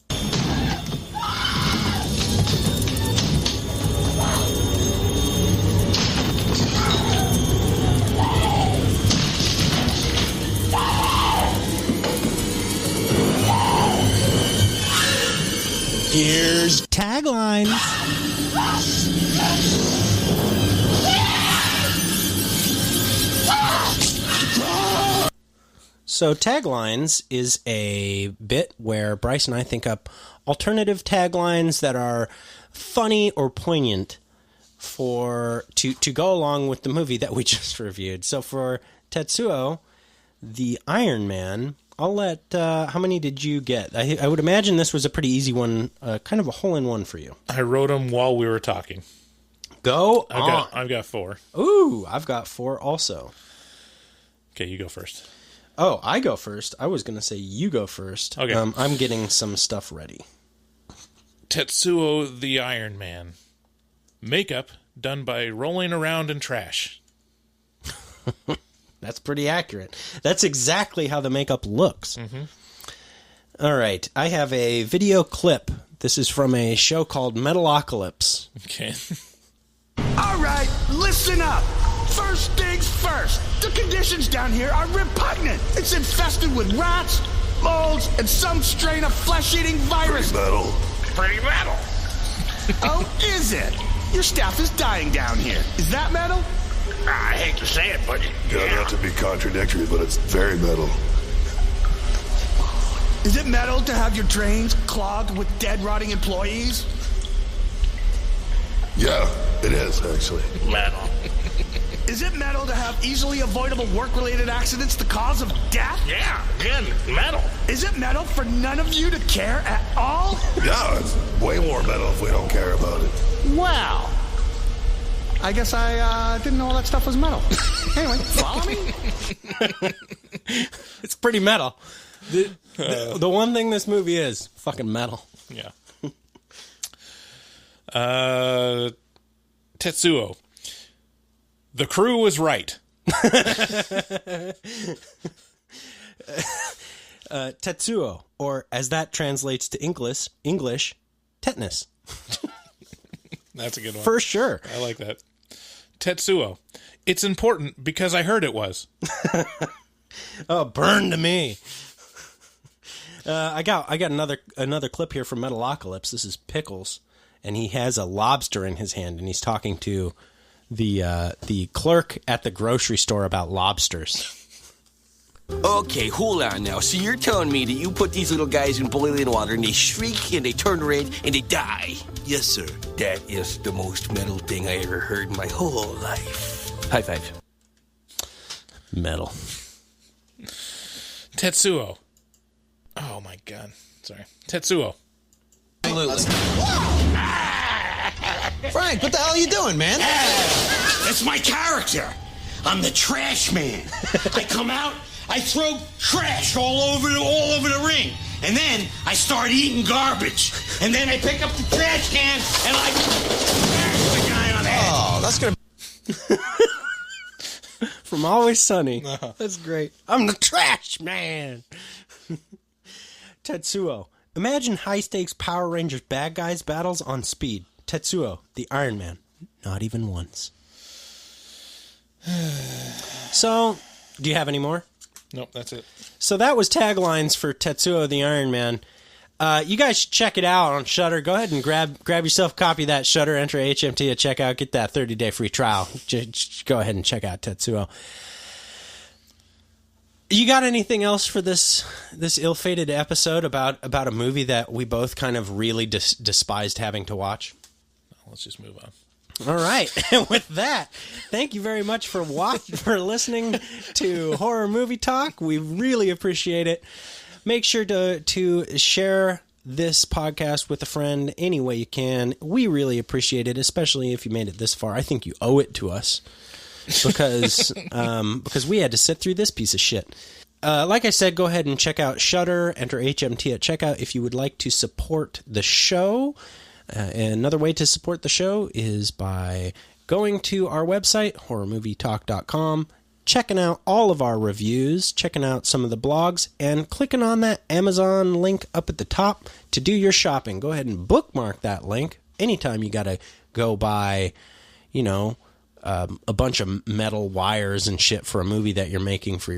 Here's taglines. So Taglines is a bit where Bryce and I think up alternative taglines that are funny or poignant to go along with the movie that we just reviewed. So for Tetsuo, the Iron Man, I'll let... how many did you get? I would imagine this was a pretty easy one, kind of a hole-in-one for you. I wrote them while we were talking. Go on. I've got 4. Ooh, I've got 4 also. Okay, you go first. Oh, I go first. I was going to say you go first. Okay. I'm getting some stuff ready. Tetsuo the Iron Man. Makeup done by rolling around in trash. That's pretty accurate. That's exactly how the makeup looks. Mm-hmm. All right. I have a video clip. This is from a show called Metalocalypse. Okay. All right, listen up. First things first. The conditions down here are repugnant. It's infested with rats, molds, and some strain of flesh-eating virus. Pretty metal. Oh, is it? Your staff is dying down here. Is that metal? I hate to say it, but yeah, not to be contradictory, but it's very metal. Is it metal to have your drains clogged with dead, rotting employees? Yeah, it is, actually. Metal. Is it metal to have easily avoidable work-related accidents the cause of death? Yeah, again, metal. Is it metal for none of you to care at all? Yeah, it's way more metal if we don't care about it. Wow. I guess I didn't know all that stuff was metal. Anyway, follow me? It's pretty metal. The one thing this movie is, fucking metal. Yeah. Tetsuo. The crew was right. Tetsuo, or as that translates to English, tetanus. That's a good one. For sure. I like that. Tetsuo. It's important because I heard it was. Oh, burn to me. I got another clip here from Metalocalypse. This is Pickles, and he has a lobster in his hand, and he's talking to the clerk at the grocery store about lobsters. Okay, hold on now. So you're telling me that you put these little guys in boiling water and they shriek and they turn red and they die? Yes, sir. That is the most metal thing I ever heard in my whole life. High five. Metal. Tetsuo. Oh my god. Sorry. Tetsuo. Frank, what the hell are you doing, man? That's my character. I'm the trash man. I come out, I throw trash all over the ring. And then I start eating garbage. And then I pick up the trash can and I smash the guy on the head. Oh, that's gonna... From Always Sunny. That's great. I'm the trash man. Tetsuo. Imagine high-stakes Power Rangers bad guys battles on speed. Tetsuo, the Iron Man. Not even once. So, do you have any more? Nope, that's it. So that was Taglines for Tetsuo, the Iron Man. You guys should check it out on Shudder. Go ahead and grab yourself a copy of that Shudder. Enter HMT at checkout. Get that 30-day free trial. Just go ahead and check out Tetsuo. You got anything else for this ill-fated episode about a movie that we both kind of really despised having to watch? Let's just move on. All right. And with that, thank you very much for listening to Horror Movie Talk. We really appreciate it. Make sure to share this podcast with a friend any way you can. We really appreciate it, especially if you made it this far. I think you owe it to us because we had to sit through this piece of shit. Like I said, go ahead and check out Shudder. Enter HMT at checkout if you would like to support the show. Another way to support the show is by going to our website, horrormovietalk.com, checking out all of our reviews, checking out some of the blogs, and clicking on that Amazon link up at the top to do your shopping. Go ahead and bookmark that link. Anytime you got to go buy, a bunch of metal wires and shit for a movie that you're making for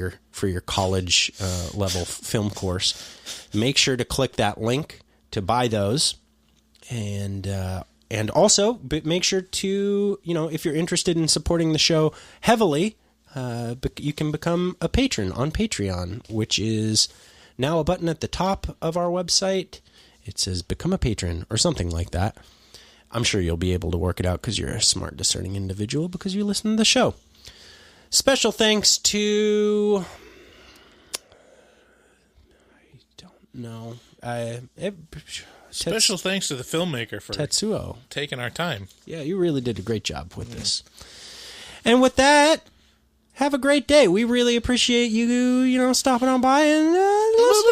your college level film course, make sure to click that link to buy those. And also make sure to, if you're interested in supporting the show heavily, you can become a patron on Patreon, which is now a button at the top of our website. It says become a patron or something like that. I'm sure you'll be able to work it out because you're a smart, discerning individual because you listen to the show. Special thanks to... I don't know. Special thanks to the filmmaker for Tetsuo taking our time. Yeah, you really did a great job with this. And with that, have a great day. We really appreciate you, stopping on by and listen.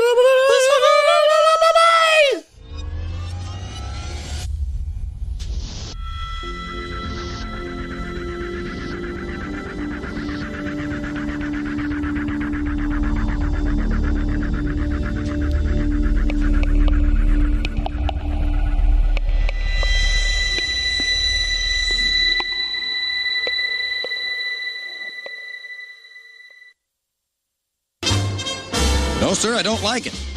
No, sir, I don't like it.